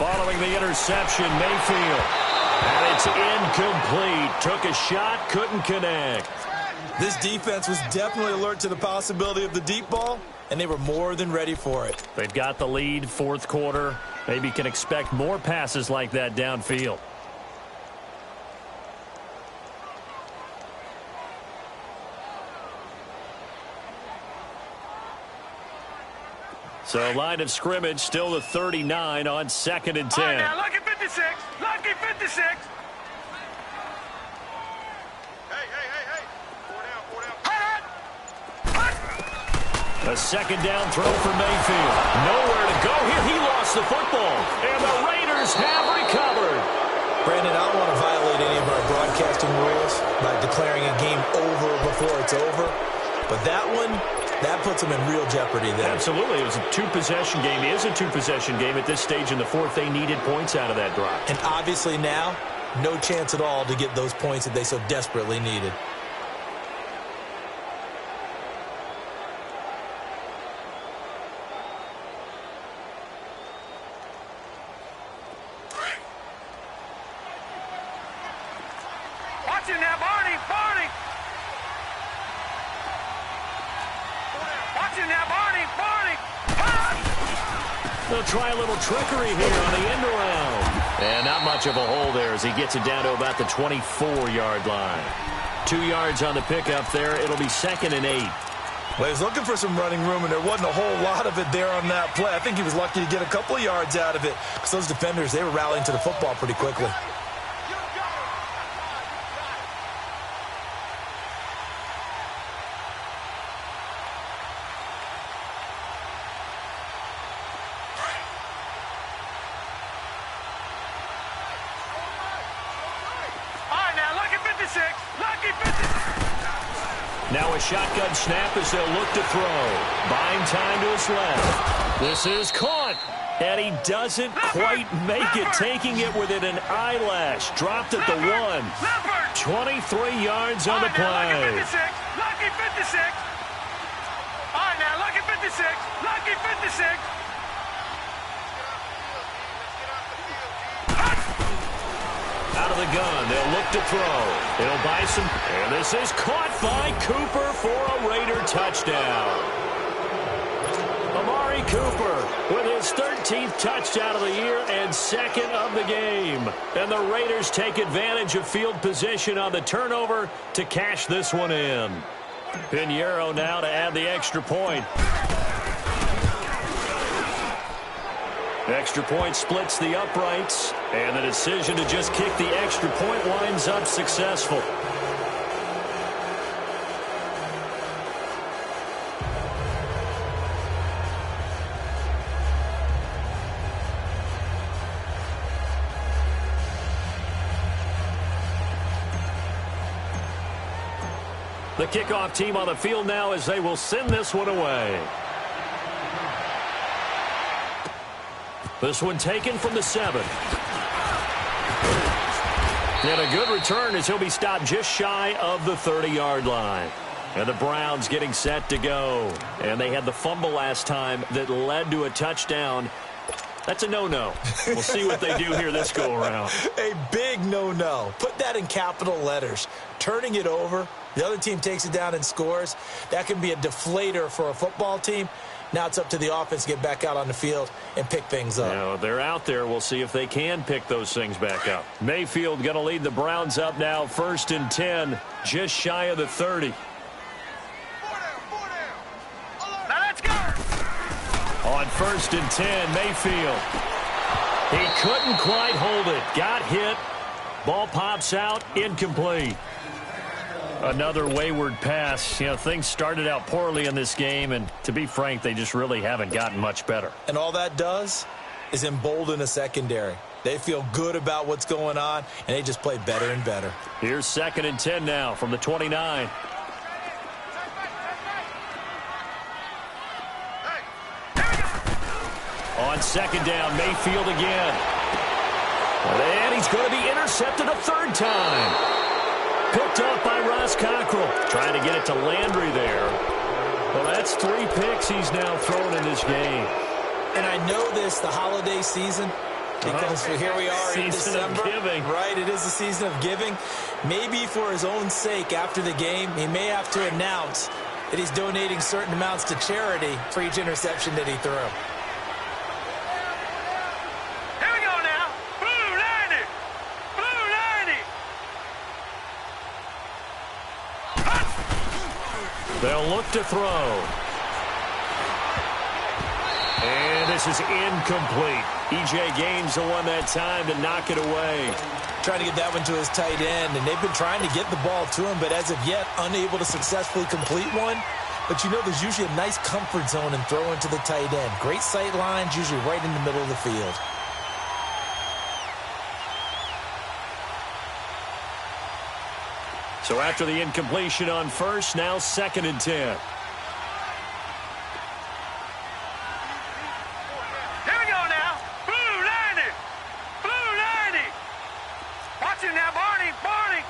Following the interception, Mayfield. And it's incomplete. Took a shot, couldn't connect. This defense was definitely alert to the possibility of the deep ball, and they were more than ready for it. They've got the lead, 4th quarter. Maybe can expect more passes like that downfield. So line of scrimmage still the 39 on 2nd and 10. All right, now, lucky 56. Lucky 56. Hey. Four down. A 2nd down throw for Mayfield. Nowhere to go here. He lost the football. And the Raiders have recovered. Brandon, I don't want to violate any of our broadcasting rules by declaring a game over before it's over. But that one, that puts them in real jeopardy there. Absolutely. It was a two-possession game. It is a two-possession game at this stage in the fourth. They needed points out of that drive. And obviously now, no chance at all to get those points that they so desperately needed. Watch it now, Barney. Watch it now, Barney. They'll try a little trickery here on the end around. And not much of a hole there as he gets it down to about the 24-yard line. 2 yards on the pickup there. It'll be 2nd and 8. Well, he was looking for some running room, and there wasn't a whole lot of it there on that play. I think he was lucky to get a couple of yards out of it because those defenders, they were rallying to the football pretty quickly. Now a shotgun snap as they'll look to throw. Buying time to his left. This is caught. And he doesn't quite make it, taking it within an eyelash. Dropped at the 1. 23 yards on the play. Lucky 56. All right, now, lucky 56. Lucky 56. Out of the gun, they'll look to throw. It'll buy some, and this is caught by Cooper for a Raider touchdown. Amari Cooper with his 13th touchdown of the year and 2nd of the game. And the Raiders take advantage of field position on the turnover to cash this one in. Pinheiro now to add the extra point. Extra point splits the uprights, and the decision to just kick the extra point winds up successful. The kickoff team on the field now as they will send this one away. This one taken from the 7. And a good return as he'll be stopped just shy of the 30-yard line. And the Browns getting set to go. And they had the fumble last time that led to a touchdown. That's a no-no. We'll see what they do here this go-around. A big no-no. Put that in capital letters. Turning it over, the other team takes it down and scores. That can be a deflator for a football team. Now it's up to the offense to get back out on the field and pick things up. Now, they're out there. We'll see if they can pick those things back up. Mayfield going to lead the Browns up now, 1st and 10, just shy of the 30. Now let's go. On 1st and 10, Mayfield. He couldn't quite hold it. Got hit. Ball pops out, incomplete. Another wayward pass. You know, things started out poorly in this game, and to be frank, they just really haven't gotten much better. And all that does is embolden a secondary. They feel good about what's going on, and they just play better and better. Here's 2nd and 10 now from the 29. On 2nd down, Mayfield again. And he's going to be intercepted a 3rd time. Picked up by Ross Cockrell. Trying to get it to Landry there. Well, that's 3 picks he's now thrown in this game. And I know this, the holiday season, because here we are in December. Season of giving. Right, it is the season of giving. Maybe for his own sake after the game, he may have to announce that he's donating certain amounts to charity for each interception that he threw. Here we go now. Blue 90. Blue 90. They'll look to throw. And this is incomplete. E.J. Gaines the one that time to knock it away. Trying to get that one to his tight end, and they've been trying to get the ball to him, but as of yet, unable to successfully complete one. But you know there's usually a nice comfort zone in throwing to the tight end. Great sight lines, usually right in the middle of the field. So after the incompletion on first, now 2nd and 10. Here we go now. Blue 90. Blue 90. Watch it now, Barney. Barney.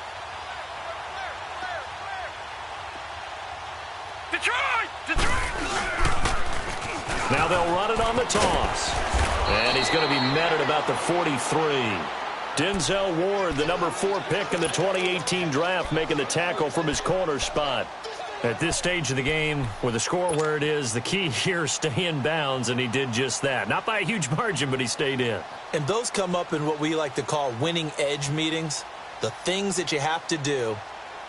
Detroit. Detroit. Now they'll run it on the toss. And he's going to be met at about the 43. Denzel Ward, the number 4 pick in the 2018 draft, making the tackle from his corner spot. At this stage of the game, with the score where it is, the key here is stay in bounds, and he did just that. Not by a huge margin, but he stayed in. And those come up in what we like to call winning edge meetings. The things that you have to do,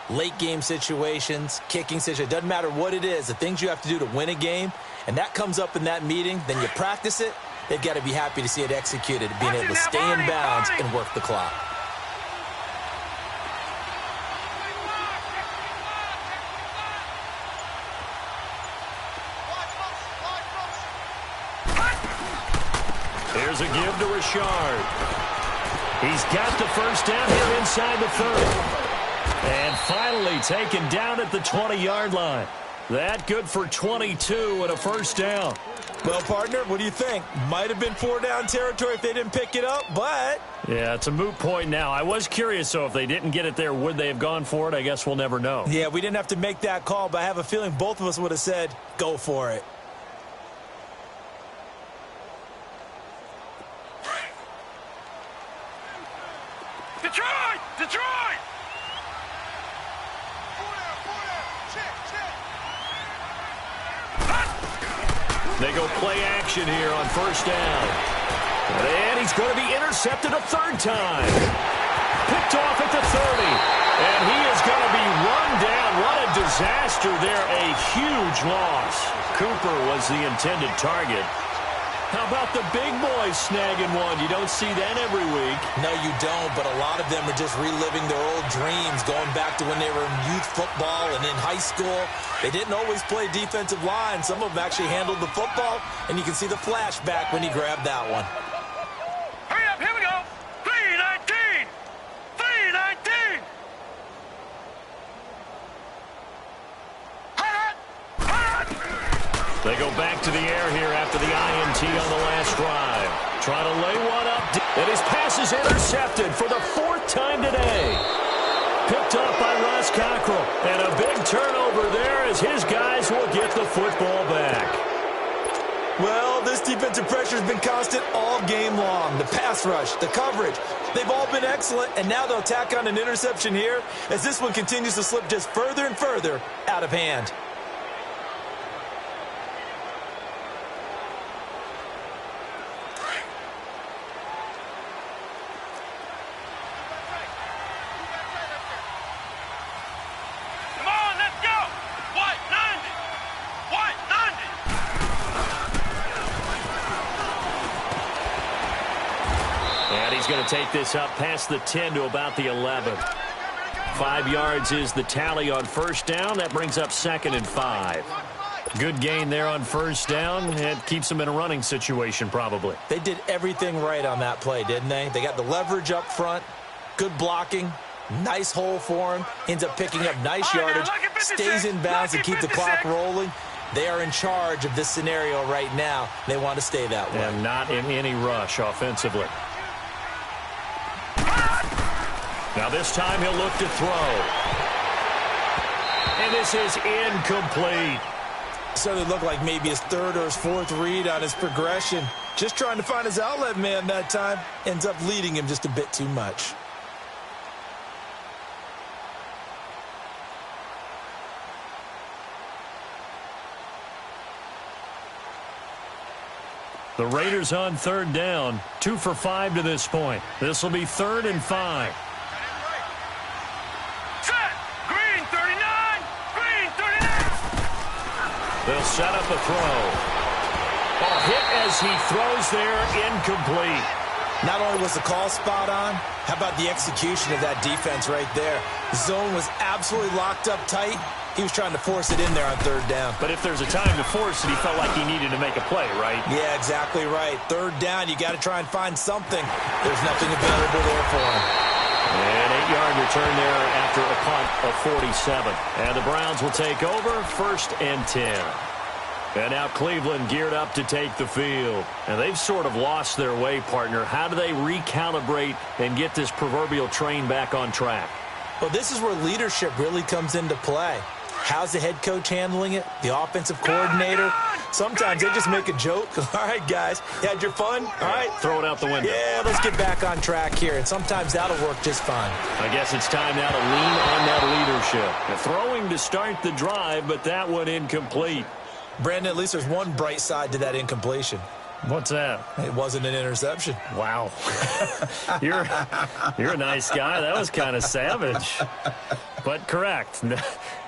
late game situations, kicking situations, doesn't matter what it is, the things you have to do to win a game, and that comes up in that meeting, then you practice it. They've got to be happy to see it executed, being able to stay in bounds and work the clock. Here's a give to Richard. He's got the first down here inside the 30. And finally taken down at the 20-yard line. That good for 22 and a first down. Well, partner, what do you think? Might have been 4-down territory if they didn't pick it up, but... Yeah, it's a moot point now. I was curious, so if they didn't get it there, would they have gone for it? I guess we'll never know. Yeah, we didn't have to make that call, but I have a feeling both of us would have said, go for it. Detroit! Detroit! They go play action here on first down. And he's going to be intercepted a 3rd time. Picked off at the 30. And he is going to be run down. What a disaster there. A huge loss. Cooper was the intended target. How about the big boys snagging one? You don't see that every week. No, you don't, but a lot of them are just reliving their old dreams, going back to when they were in youth football and in high school. They didn't always play defensive line. Some of them actually handled the football, and you can see the flashback when he grabbed that one. Hurry up, here we go. 3-19. 3-19. They go back to the air here after the INT on the last drive. Trying to lay one up. And his pass is intercepted for the 4th time today. Picked up by Ross Cockrell. And a big turnover there as his guys will get the football back. Well, this defensive pressure has been constant all game long. The pass rush, the coverage, they've all been excellent. And now they'll tack on an interception here as this one continues to slip just further and further out of hand. Going to take this up past the 10 to about the 11. 5 yards is the tally on first down. That brings up 2nd and 5. Good gain there on first down. It keeps them in a running situation probably. They did everything right on that play, didn't they? They got the leverage up front, good blocking, nice hole for him, ends up picking up nice yardage, stays in bounds to keep the clock rolling. They are in charge of this scenario right now. They want to stay that way. And not in any rush offensively. Now this time he'll look to throw. And this is incomplete. So it looked like maybe his 3rd or his 4th read on his progression. Just trying to find his outlet man that time. Ends up leading him just a bit too much. The Raiders on 3rd down. 2 for 5 to this point. This will be 3rd and 5. They'll set up a throw. Oh, hit as he throws there, incomplete. Not only was the call spot on, how about the execution of that defense right there? The zone was absolutely locked up tight. He was trying to force it in there on third down. But if there's a time to force it, he felt like he needed to make a play, right? Yeah, exactly right. Third down, you got to try and find something. There's nothing available there for him. An 8-yard return there after a punt of 47. And the Browns will take over, 1st and 10. And now Cleveland geared up to take the field. And they've sort of lost their way, partner. How do they recalibrate and get this proverbial train back on track? Well, this is where leadership really comes into play. How's the head coach handling it? The offensive coordinator? Sometimes they just make a joke. All right, guys, you had your fun? All right. Throw it out the window. Yeah, let's get back on track here. And sometimes that'll work just fine. I guess it's time now to lean on that leadership. The throwing to start the drive, but that one incomplete. Brandon, at least there's one bright side to that incompletion. What's that? It wasn't an interception. Wow. You're a nice guy. That was kind of savage. But correct.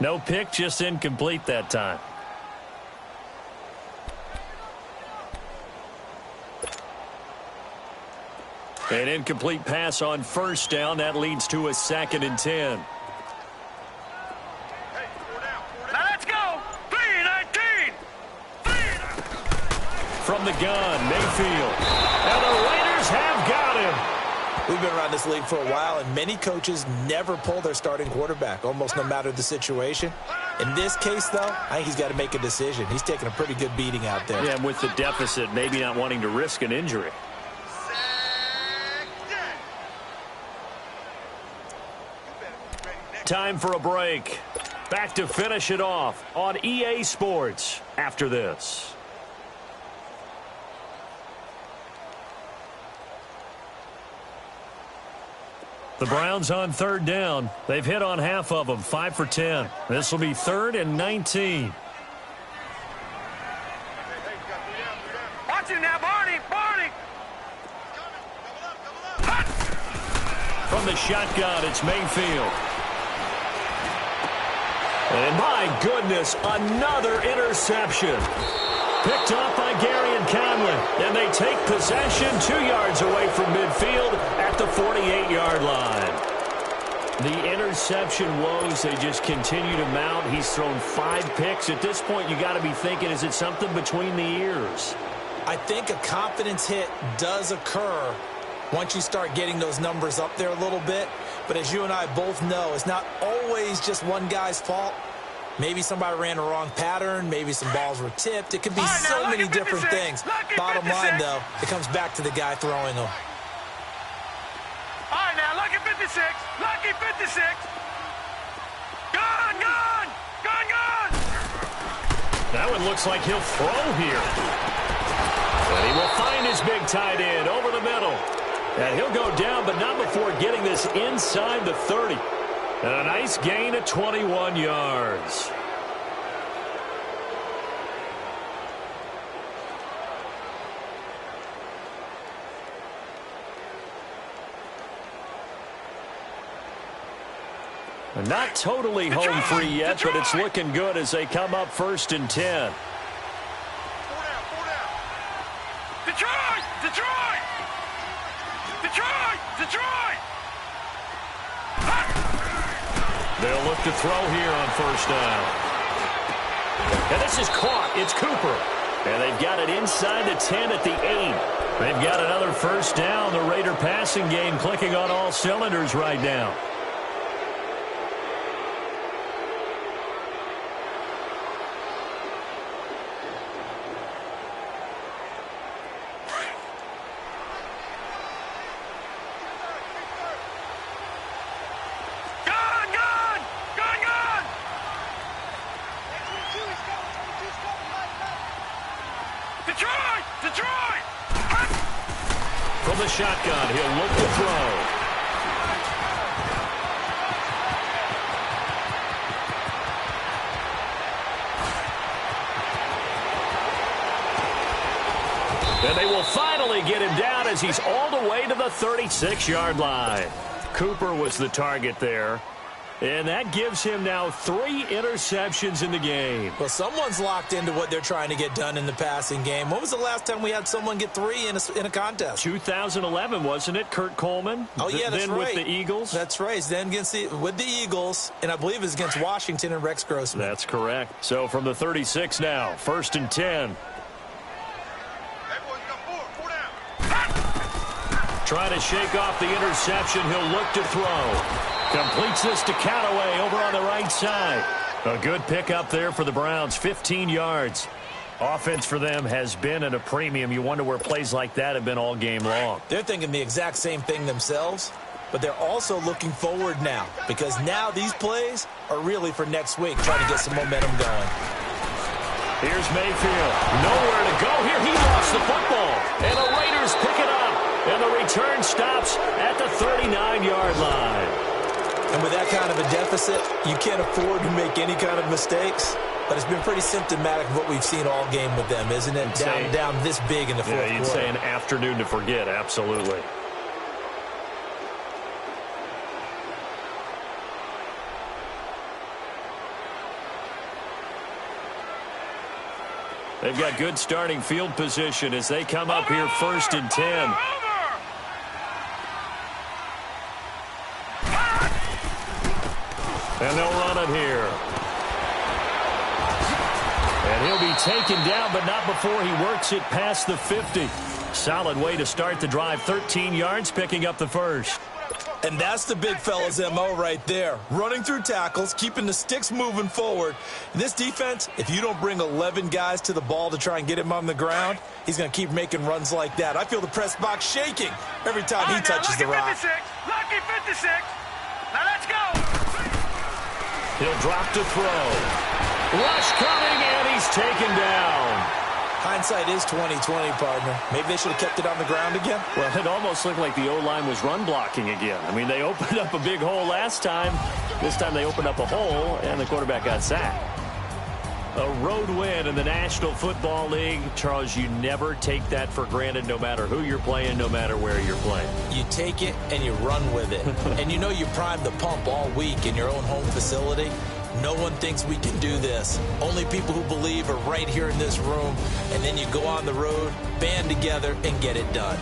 No pick, just incomplete that time. An incomplete pass on 1st down. That leads to a 2nd and 10. Let's go. 3-19. From the gun, Mayfield. And the Raiders have got him. We've been around this league for a while, and many coaches never pull their starting quarterback, almost no matter the situation. In this case, though, I think he's got to make a decision. He's taking a pretty good beating out there. Yeah, and with the deficit, maybe not wanting to risk an injury. Time for a break. Back to finish it off on EA Sports after this. The Browns on 3rd down. They've hit on half of them, 5 for 10. This will be 3rd and 19. Watch him now, Barney. Barney. From the shotgun, it's Mayfield. And my goodness, another interception. Picked off by Gary and Conley. And they take possession 2 yards away from midfield at the 48-yard line. The interception woes, they just continue to mount. He's thrown 5 picks. At this point, you got to be thinking, is it something between the ears? I think a confidence hit does occur once you start getting those numbers up there a little bit. But as you and I both know, it's not always just one guy's fault. Maybe somebody ran the wrong pattern. Maybe some balls were tipped. It could be so many different things. Bottom line, though, it comes back to the guy throwing them. All right, now, lucky 56. Lucky 56. Gone, gone. Gone, gone. That one looks like he'll throw here. And he will find his big tight end over the middle. And he'll go down, but not before getting this inside the 30. And a nice gain of 21 yards. Not totally home free yet, but it's looking good as they come up 1st and 10. Detroit! Detroit! Detroit! Detroit! They'll look to throw here on 1st down. And this is caught. It's Cooper. And they've got it inside the 10 at the 8. They've got another 1st down. The Raider passing game clicking on all cylinders right now. The shotgun, he'll look to throw. And they will finally get him down as he's all the way to the 36-yard line. Cooper was the target there. And that gives him now 3 interceptions in the game. Well, someone's locked into what they're trying to get done in the passing game. When was the last time we had someone get 3 in a contest? 2011, wasn't it, Kurt Coleman? Oh, yeah, that's then right. with the Eagles. That's right. Then with the Eagles, and I believe it was against Washington and Rex Grossman. That's correct. So from the 36 now, 1st and 10. Trying to shake off the interception. He'll look to throw. Completes this to Callaway over on the right side. A good pickup there for the Browns, 15 yards. Offense for them has been at a premium. You wonder where plays like that have been all game long. They're thinking the exact same thing themselves, but they're also looking forward now because now these plays are really for next week, trying to get some momentum going. Here's Mayfield. Nowhere to go here. He lost the football, and the Raiders pick it up, and the return stops at the 39-yard line. And with that kind of a deficit, you can't afford to make any kind of mistakes. But it's been pretty symptomatic of what we've seen all game with them, isn't it? Down this big in the fourth quarter. Yeah, you'd say an afternoon to forget, absolutely. They've got good starting field position as they come up here 1st and 10. And they'll run it here. And he'll be taken down, but not before he works it past the 50. Solid way to start the drive. 13 yards, picking up the first. And that's the big fella's MO right there. Running through tackles, keeping the sticks moving forward. In this defense, if you don't bring 11 guys to the ball to try and get him on the ground, he's going to keep making runs like that. I feel the press box shaking every time he touches the rock. Lucky 56. Now let's go. He'll drop to throw. Rush coming, and he's taken down. Hindsight is 20/20, partner. Maybe they should have kept it on the ground again. Well, it almost looked like the O-line was run blocking again. I mean, they opened up a big hole last time. This time they opened up a hole, and the quarterback got sacked. A road win in the National Football League. Charles, you never take that for granted no matter who you're playing, no matter where you're playing. You take it and you run with it. And you know you primed the pump all week in your own home facility. No one thinks we can do this. Only people who believe are right here in this room. And then you go on the road, band together, and get it done.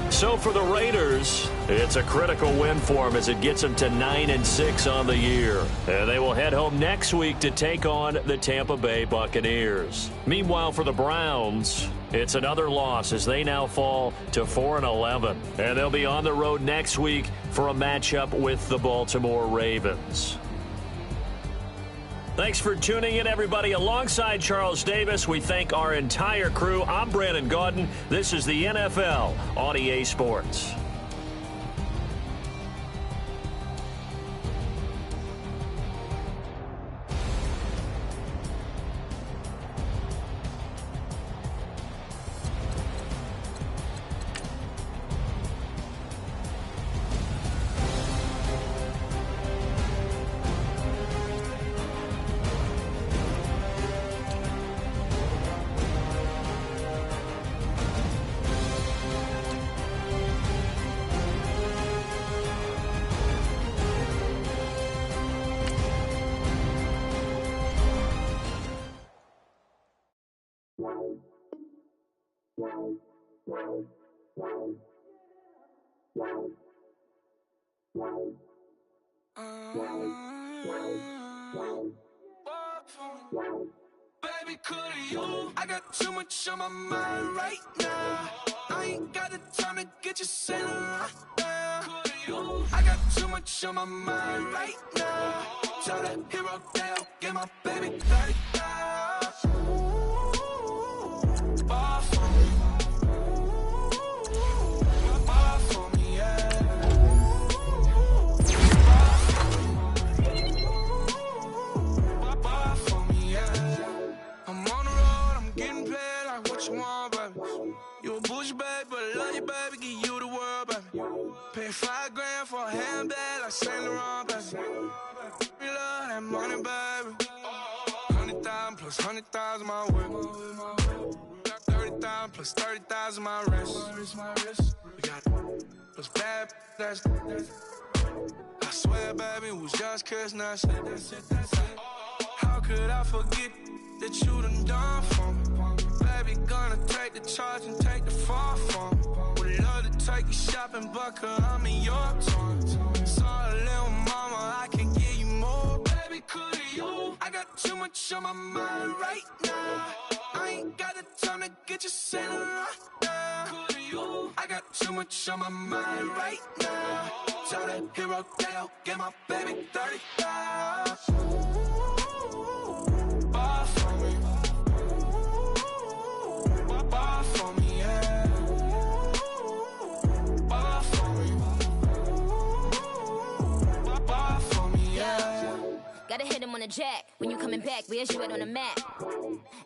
So for the Raiders, it's a critical win for them as it gets them to 9-6 on the year. And they will head home next week to take on the Tampa Bay Buccaneers. Meanwhile, for the Browns, it's another loss as they now fall to 4-11. And they'll be on the road next week for a matchup with the Baltimore Ravens. Thanks for tuning in, everybody. Alongside Charles Davis, we thank our entire crew. I'm Brandon Gaudin. This is the NFL on EA Sports. Baby, could you? I got too much on my mind right now. I ain't got the time to get you sailing right now. I got too much on my mind right now. Tell the hero down, get my baby 30,000. Bar for me. Bar for me, yeah. Bar for me, yeah. I'm on the road, I'm getting paid like what you want, baby. You a bougie, baby, but I love you, baby. Give you the world, baby. Pay $5 grand for a handbag like Saint Laurent, baby. You love that money, baby. 100,000 plus 100,000 my way. Got 30,000 plus 30,000 my wrist. We got those bad, that's I swear, baby, it was just kiss, that's it. How could I forget that you done for me? Baby, gonna take the charge and take the fall from me. Would love to take you shopping, but I'm in your toys. Sorry, little mama, I can give you more. Baby, could you? I got too much on my mind right now. I ain't got the time to get you sailing right now. Could you? I got too much on my mind right now. Tell that hero Dale, get my baby 30,000. Buy for me. Buy for me, yeah. Buy for me. Buy for me, yeah. Gotta hit him on the jack. When you coming back, where's you at on the map?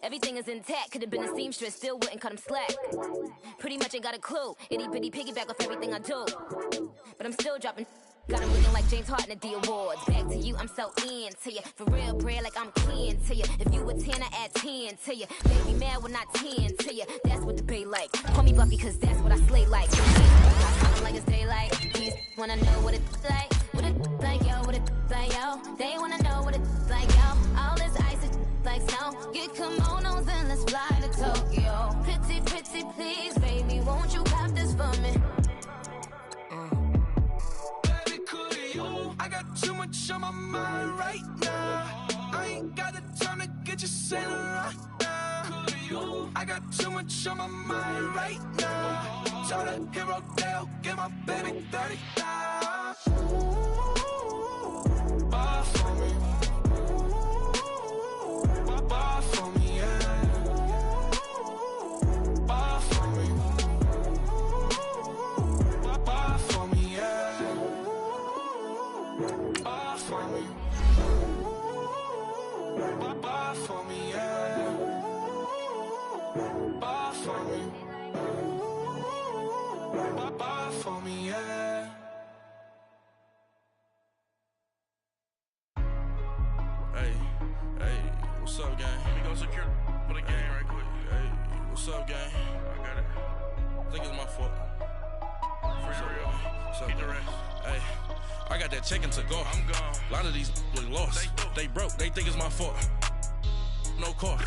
Everything is intact. Could've been a seamstress, still wouldn't cut him slack. Pretty much ain't got a clue. Itty bitty piggyback off everything I do. But I'm still dropping. Got him looking like James Harden at the awards. Back to you, I'm so into you. For real, bread, like I'm kin to you. If you were 10, I add 10 to you. Baby, mad when I 10 to you. That's what the bay like. Call me Buffy, cause that's what I slay like. I'm like it's daylight. These wanna know what it's like. What it like, yo, what it like, yo. They wanna know what it's like, yo. All this ice is like snow. Get kimonos and let's fly to Tokyo. Pretty, pretty, please, baby, won't you pop this for me? I got too much on my mind right now. I ain't got the time to get you sailing right now. I got too much on my mind right now. Tell that hero Dale, get my baby 30,000. Buy for me. Buy for me, yeah. Buy for me. Buy for me, yeah. Buy for me. Buy for me, yeah. Buy for me. Buy for me, yeah. Hey, what's up, gang? Let me go secure for the game right quick. Hey, what's up, gang? I got it. I think it's my fault. For real. Keep the rest. Hey. I got that chicken to go. I'm gone. A lot of these look lost. They broke. They think it's my fault. No car.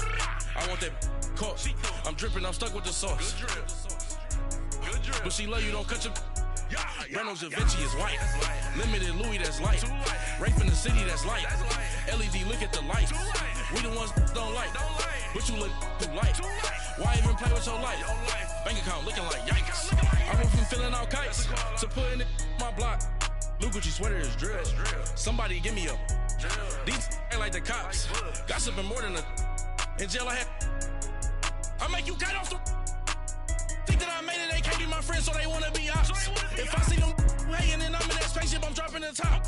I want that cost. I'm dripping. I'm stuck with the sauce. Good drip. But she love you. Don't cut your. Reynolds Da Vinci is white. Limited Louis, that's light. Rape in the city, that's light. LED, look at the light. We the ones don't like. But you look too light. Why even play with your life? Bank account looking like yikes. I went from filling out kites to putting it in my block. Blue Gucci sweater is drill. Somebody give me a. These ain't like the cops. Gossiping more than a. In jail I had. I make you cut off the. Think that I made it, they can't be my friends, so they wanna be ops. If I see them hanging and I'm in that spaceship, I'm dropping the top.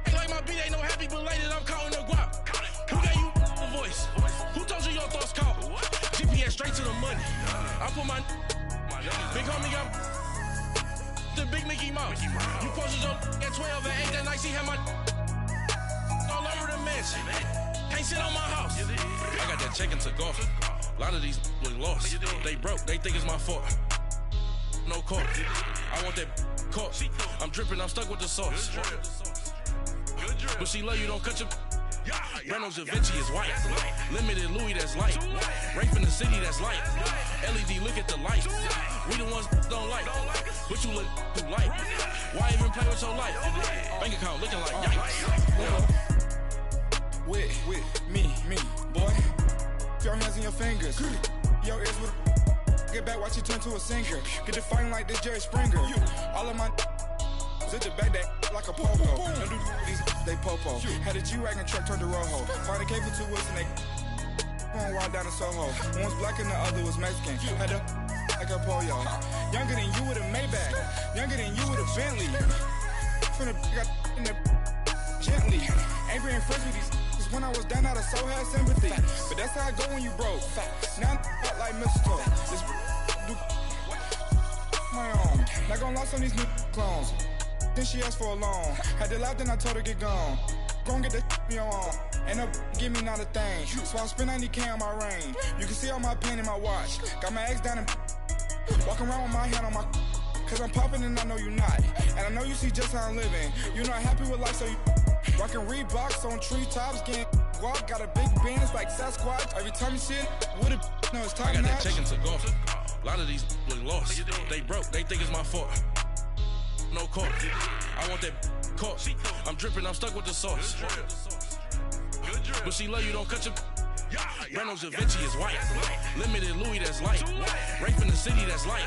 Ain't like my beat ain't no happy, but later I'm counting the guap. Who gave you the voice? Who told you your thoughts count? GPS straight to the money. I put my big homie got the big Mickey Mouse. You posted your at 12 and 8 that night, she had my all over the mansion. Can't sit on my house. I got that chicken to go. A lot of these look lost. They broke. They think it's my fault. No car. I want that cost. I'm dripping. I'm stuck with the sauce. But she love you. Don't cut your. Reynolds Da Vinci is white. Limited Louis, that's light. Rape in the city, that's light. LED, look at the light. We the ones don't like. But you look too light. Why even play with your life? Bank account looking like yikes. With me, boy. Your hands and your fingers. Your ears with. Get back, watch you turn to a singer. Get defined like this Jerry Springer. All of my. Sit the back that like a popo. Don't do these, they popo. Had a G-Wagon truck turned to Rojo. Find a cable to us and they going wild down in Soho. One was black and the other was Mexican. Had a like a pollo. Younger than you with a Maybach. Younger than you with a Bentley. From the got in the gently. Ain't being friends with these when I was down out of soul had sympathy. But that's how I go when you broke. Now I'm like mistletoe. This do my own. Not gonna lost on these new clones. Then she asked for a loan. Had to laugh, then I told her get gone. Gon' get that me on. Ain't no give me not a thing. So I spend 90K on my range. You can see all my pain in my watch. Got my ex down and walking around with my hand on my. Cause I'm popping and I know you not. And I know you see just how I'm living. You're not happy with life, so you rockin' Reeboks on treetops, getting walk, got a big bands like Sasquatch. Every time you see it, with a no, it's top I got notch. that check into golf. A lot of these look lost. They broke, they think it's my fault. No call. I want that caught. I'm dripping, I'm stuck with the sauce. But she love you, don't cut your. Reynolds Da Vinci is white. Limited Louis, that's light. Rape in the city, that's light.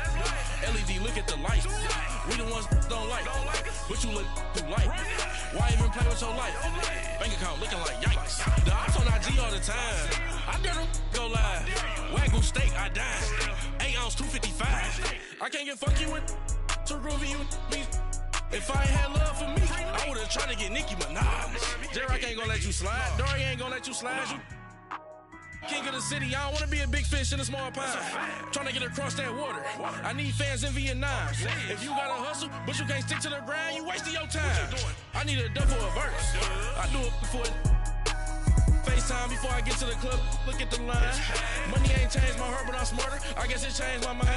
LED, look at the light. We the ones don't like. But you look too light. Why even play with your life? Bank account looking like yikes. The ops on IG all the time. I dare them go live. Wagyu steak, I dine. 8 ounce, 255. I can't get funky with to groovy you me. If I ain't had love for me, I would've tried to get Nicki Minaj. J-Rock ain't gonna let you slide. Dory ain't gonna let you slide. You king of the city, I don't wanna be a big fish in a small pond. Trying to get across that water. I need fans in Vietnam. If you gotta hustle, but you can't stick to the grind, you wasting your time. I need a dub for a verse. I do it for FaceTime before I get to the club. Look at the line. Money ain't changed my heart, but I'm smarter. I guess it changed my mind.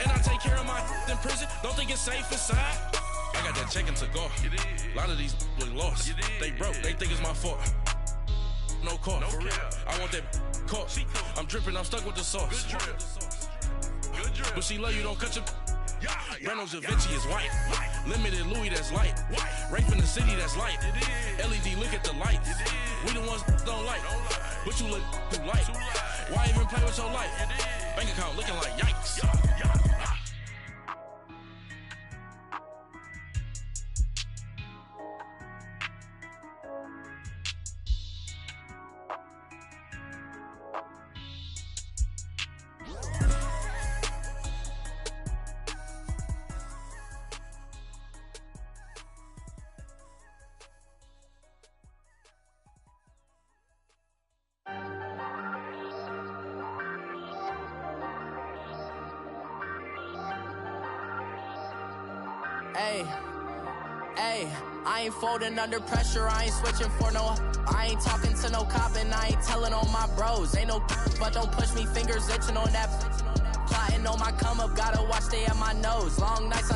And I take care of my in prison. Don't think it's safe inside. I got that check into golf. A lot of these look lost. They broke, they think it's my fault. No call, for real. I want that caught. I'm dripping, I'm stuck with the sauce. But she love you, don't cut your. Reynolds Da Vinci is white. Limited Louis, that's light. Rape in the city, that's light. LED, look at the lights. We the ones don't like. But you look too light. Why even play with your life? Bank account looking like yikes. Hey, I ain't folding under pressure, I ain't switching for no. I ain't talking to no cop and I ain't telling on my bros. Ain't no but don't push me, fingers itching on that. Plotting on my come up, gotta watch stay at my nose. Long nights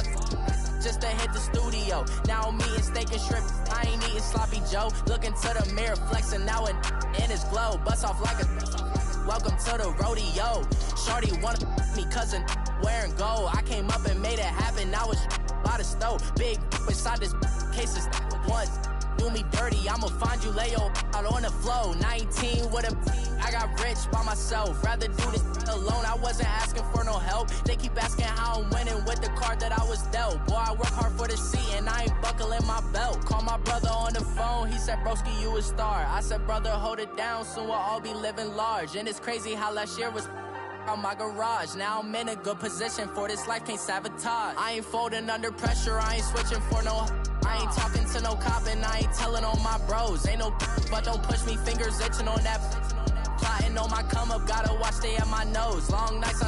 just to hit the studio. Now I'm eating steak and shrimp, I ain't eating sloppy Joe. Looking to the mirror, flexing now and in his glow. Bust off like a welcome to the rodeo. Shorty wanna me cousin wearing gold. I came up and made it happen, now it's by the stove. Big inside this cases once do me dirty, I'ma find you lay your out on the floor. 19 with a I got rich by myself, rather do this alone. I wasn't asking for no help, they keep asking how I'm winning with the card that I was dealt. Boy, I work hard for the seat and I ain't buckling my belt. Call my brother on the phone, he said broski you a star. I said brother hold it down, soon we'll all be living large. And it's crazy how last year was on my garage. Now I'm in a good position for this life, can't sabotage. I ain't folding under pressure, I ain't switching for no. I ain't talking to no cop and I ain't telling on my bros. Ain't no but don't push me, fingers itching on that. Plotting on my come up, gotta watch stay at my nose. Long nights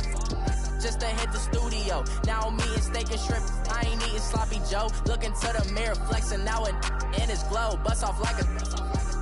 just to hit the studio. Now I'm eating steak and shrimp, I ain't eating sloppy Joe. Looking to the mirror, flexing now and in his glow. Bust off like a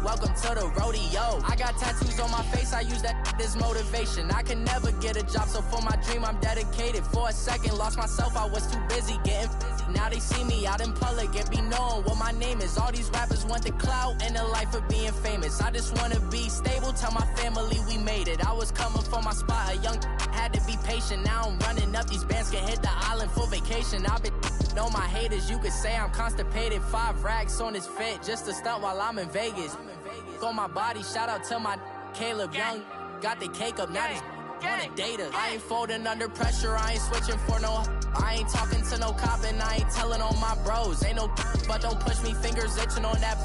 welcome to the rodeo. I got tattoos on my face, I use that as motivation. I can never get a job, so for my dream I'm dedicated. For a second, lost myself, I was too busy getting busy. Now they see me out in public and be knowing what my name is. All these rappers want the clout and the life of being famous. I just wanna be stable, tell my family we made it. I was coming for my spot, a young had to be patient. Now I'm running up, these bands can hit the island for vacation. I've been know my haters, you could say I'm constipated. 5 racks on his fit, just to stunt while I'm in Vegas. On my body, shout out to my Caleb Young. Got the cake up, now these wanna date us. I ain't folding under pressure, I ain't switching for no. I ain't talking to no cop and I ain't telling on my bros. Ain't no but don't push me, fingers itching on that.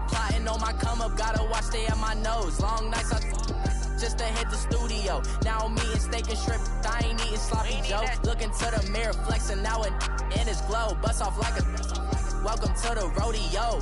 Plotting on my come up, gotta watch stay at my nose. Long nights just to hit the studio. Now I'm eating steak and shrimp, I ain't eating sloppy Joe. Looking to the mirror, flexing now and in his glow. Bust off like a welcome to the rodeo.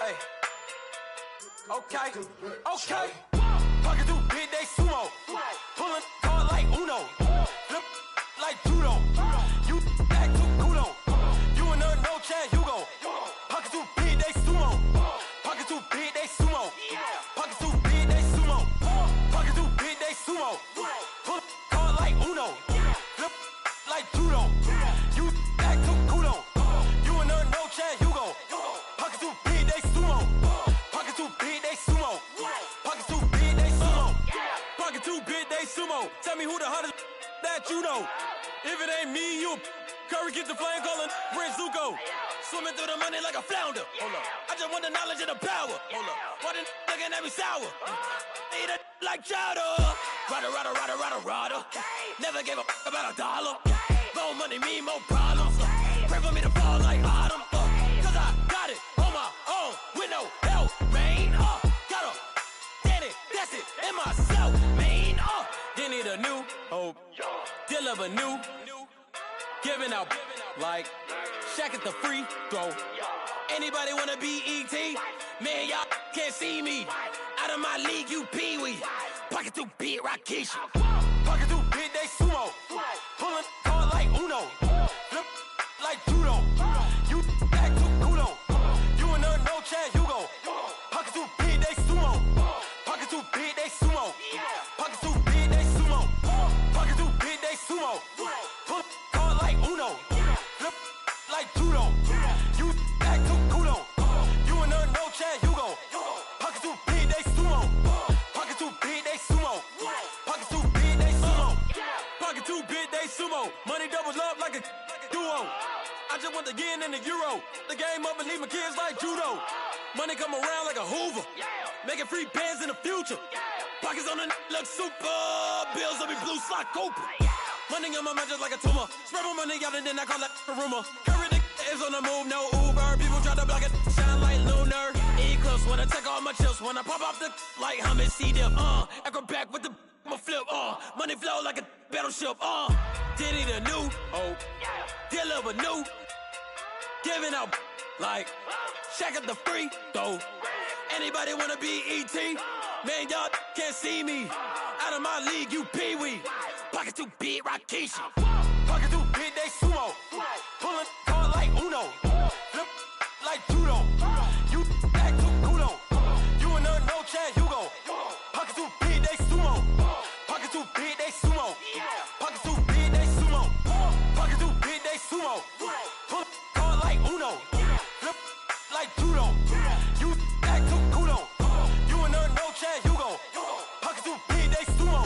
Hey. Okay. Pocket too big, they sumo. Pulling card like Uno. Flip like judo. You act too kudo. You and her no Chad Hugo. Pocket too big, they sumo. Pocket too big, they sumo. Pocket too big, they sumo. Pocket too big, they sumo. Pull card like Uno. Flip like judo. You act too kudo. You and her no Chad Hugo. Pocket too big, they sumo. Pocket too big, they sumo. Pocket too big, they sumo. Pocket too big, they sumo. Tell me who the hottest that you know. If it ain't me, you Curry get the flame calling Prince Zuko. Swimming through the money like a flounder. Hold up. I just want the knowledge and the power. Hold up. Why the looking at me sour? Eat it like chowder. Rada. Never gave a about $1. More money mean more problems. Pray for me to fall like autumn. Cause I got it on my own with no help, man. Got a Danny, that's it, in myself, man. They need a new hope. Deal of a new. Giving out like Shaq at the free throw. Anybody wanna be E.T.? Man, y'all can't see me. Out of my league, you pee-wee. Pocket too big, Rakesh. Pocket too big, they sumo. Pulling card like Uno. Flip like judo. You act too kudo. You and her no Chad Hugo. Pocket too big, they sumo. Pocket too big, they sumo. Pocket too big, they sumo. Pocket too big, they sumo. Pull card like Uno. Flip like judo. You act too kudo. You and her no Chad Hugo. Pocket too big, they sumo. Pocket too big, they sumo. Pocket too big, they sumo. Pocket too big, they sumo. Money doubles up like a duo. I just want the yen and the euro. The game up and leave my kids like judo. Money come around like a Hoover. Making free bands in the future. Pockets on the look super. Bills on me blue slot Cooper. Money on my mind just like a tumor. Spread my money out and then I call that a rumor. Curry the is on the move, no Uber. People try to block it, shine like lunar. Eclipse when I take all my chips. When I pop off the like hummus, C-dip. Acrobat with the flip. Money flow like a battleship. Diddy the new hope. Deal of a new. Giving out like Shaq at the free throw. Anybody wanna be E.T.? Man, y'all can't see me. Out of my league, you pee-wee. Pocket too big, Rakesh. Pocket too big, they sumo. Pulling card like Uno. Flip like judo. You act too kudo. You and her no Chad Hugo. Pocket too big, they sumo. Pocket too big, they sumo. Pocket too big, they sumo. Pocket too big, they sumo. Pull card like Uno. Flip like judo. You act too kudo. You and her no Chad Hugo. Pocket too big, they sumo.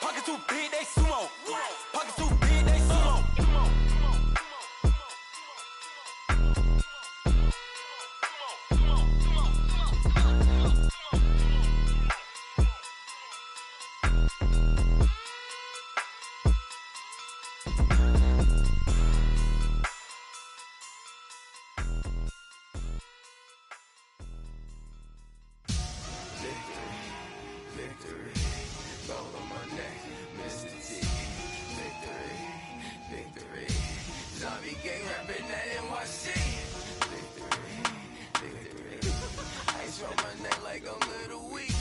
Pocket too big, they sumo. Pocket too big, they sumo. Victory, fall on my neck, Mr. T. Victory, zombie gang rapping that NYC. Victory, ice on my neck like a little weak.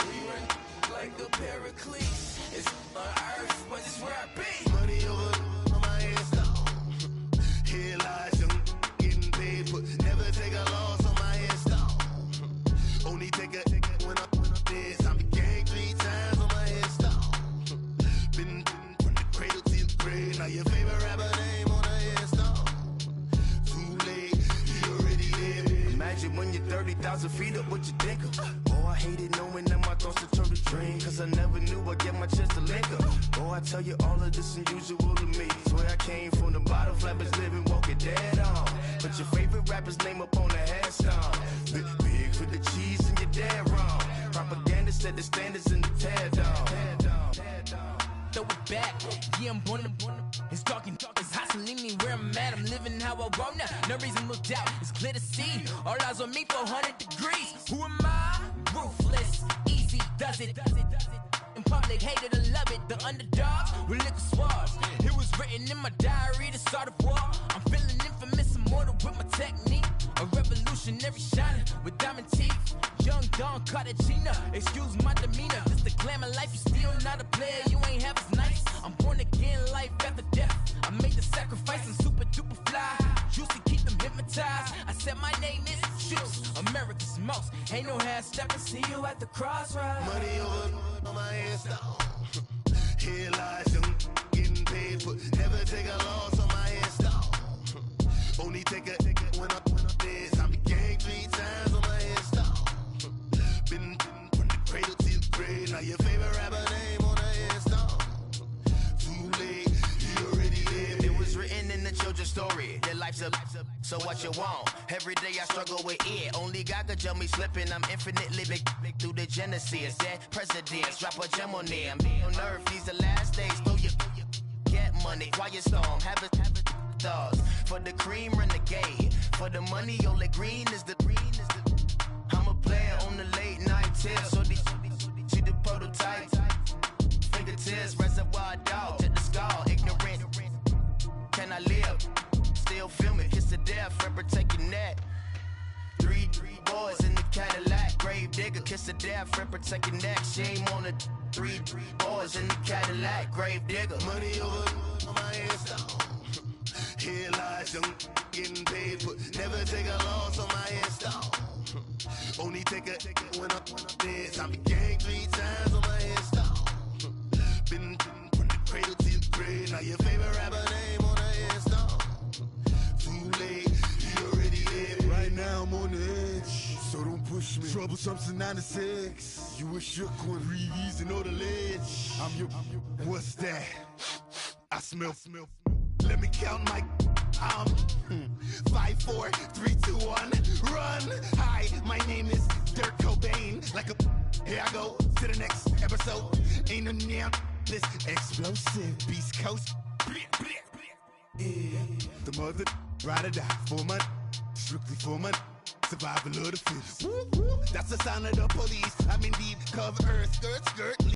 We run like a Pericles. It's on earth, but it's where I be. Money over on my headstone. Here lies young, getting paid, but never take a loss on my headstone. Only take a when I'm dead. Zombie gang 3 times on my headstone. Been from the cradle to the grave. Now your favorite rapper name on a headstone. Too late, he already dead. Imagine when you're 30,000 feet up, what you think of? Oh, I hated knowing that my thoughts would turn to dream. Cause I never knew I'd get my chance to link up. Oh, I tell you all of this unusual to me. Swear I came from the bottom, flappers living, walking dead on. Put your favorite rapper's name up on the headstone. Big for the cheese and you're dead wrong. Propaganda set the standards in the tear down. Throw it back, yeah, I'm born to. It's dark and it's hot, so leave me where I'm at. I'm living how I want now. No reason to look out, it's clear to see. All eyes on me, 400 degrees. Who am I? Ruthless, easy does it. In public, hated and love it. The underdogs with liquor swabs. It was written in my diary to start a war. I'm feeling infamous Guess I'm mortal with my technique. A revolutionary shining with diamond teeth. Young Don Cartagena, excuse my demeanor. This the glamour life, you still not a player. You ain't half as nice. I'm born again, life after death. I made the sacrifice, I'm super duper fly. Juicy, keep them hypnotized. I said my name is Juice, America's most. Ain't no half stepping, see you at the crossroads. Money over on my hairstyle. Here lies young, getting paid for. Never take a loss on my hairstyle. Only take a when I'm dead. I be gang 3 times on my hairstyle. Been from the cradle to the grave. Now your favorite rapper name on the hairstyle. Too late, he already lived. It was written in the children's story. Their life's a so what you want? Every day I struggle with it. Only God could tell me slipping. I'm infinitely big through the genesis. That presidents drop a gem on them. On earth, these the last days. Throw your get money, quiet storm. Have a thoughts for the cream renegade. For the money, only green is the. I'm a player on the late night tip. So these the prototype. Fingertips, reservoir dog to the skull. Ignorant. Can I live? Still film it, kiss to death, forever take your neck. Three boys in the Cadillac, grave digger, kiss to death, forever take your neck. Shame on the three boys in the Cadillac, grave digger. Money over on my hairstyle. Here lies young, getting paid for. Never take a loss on my hairstyle. Only take a when I'm dead. I be gang 3 times on my hairstyle. Been from the cradle to the grave. Now your favorite rapper name on the hairstyle. Too late, he already lived. Right now I'm on the edge, so don't push me. Troublesome since 96. You a shook one, breeze and know the ledge. I'm your, what's that? I smell. Let me count my 5, 4, 3, 2, 1, run. Hi, my name is Dirk Cobain. Like a here I go to the next episode. Ain't no damn this explosive Beast Coast. Yeah, the mother ride or die for my strictly for my survival of the fittest. That's the sign of the police. I'm in deep cover earth, skirt.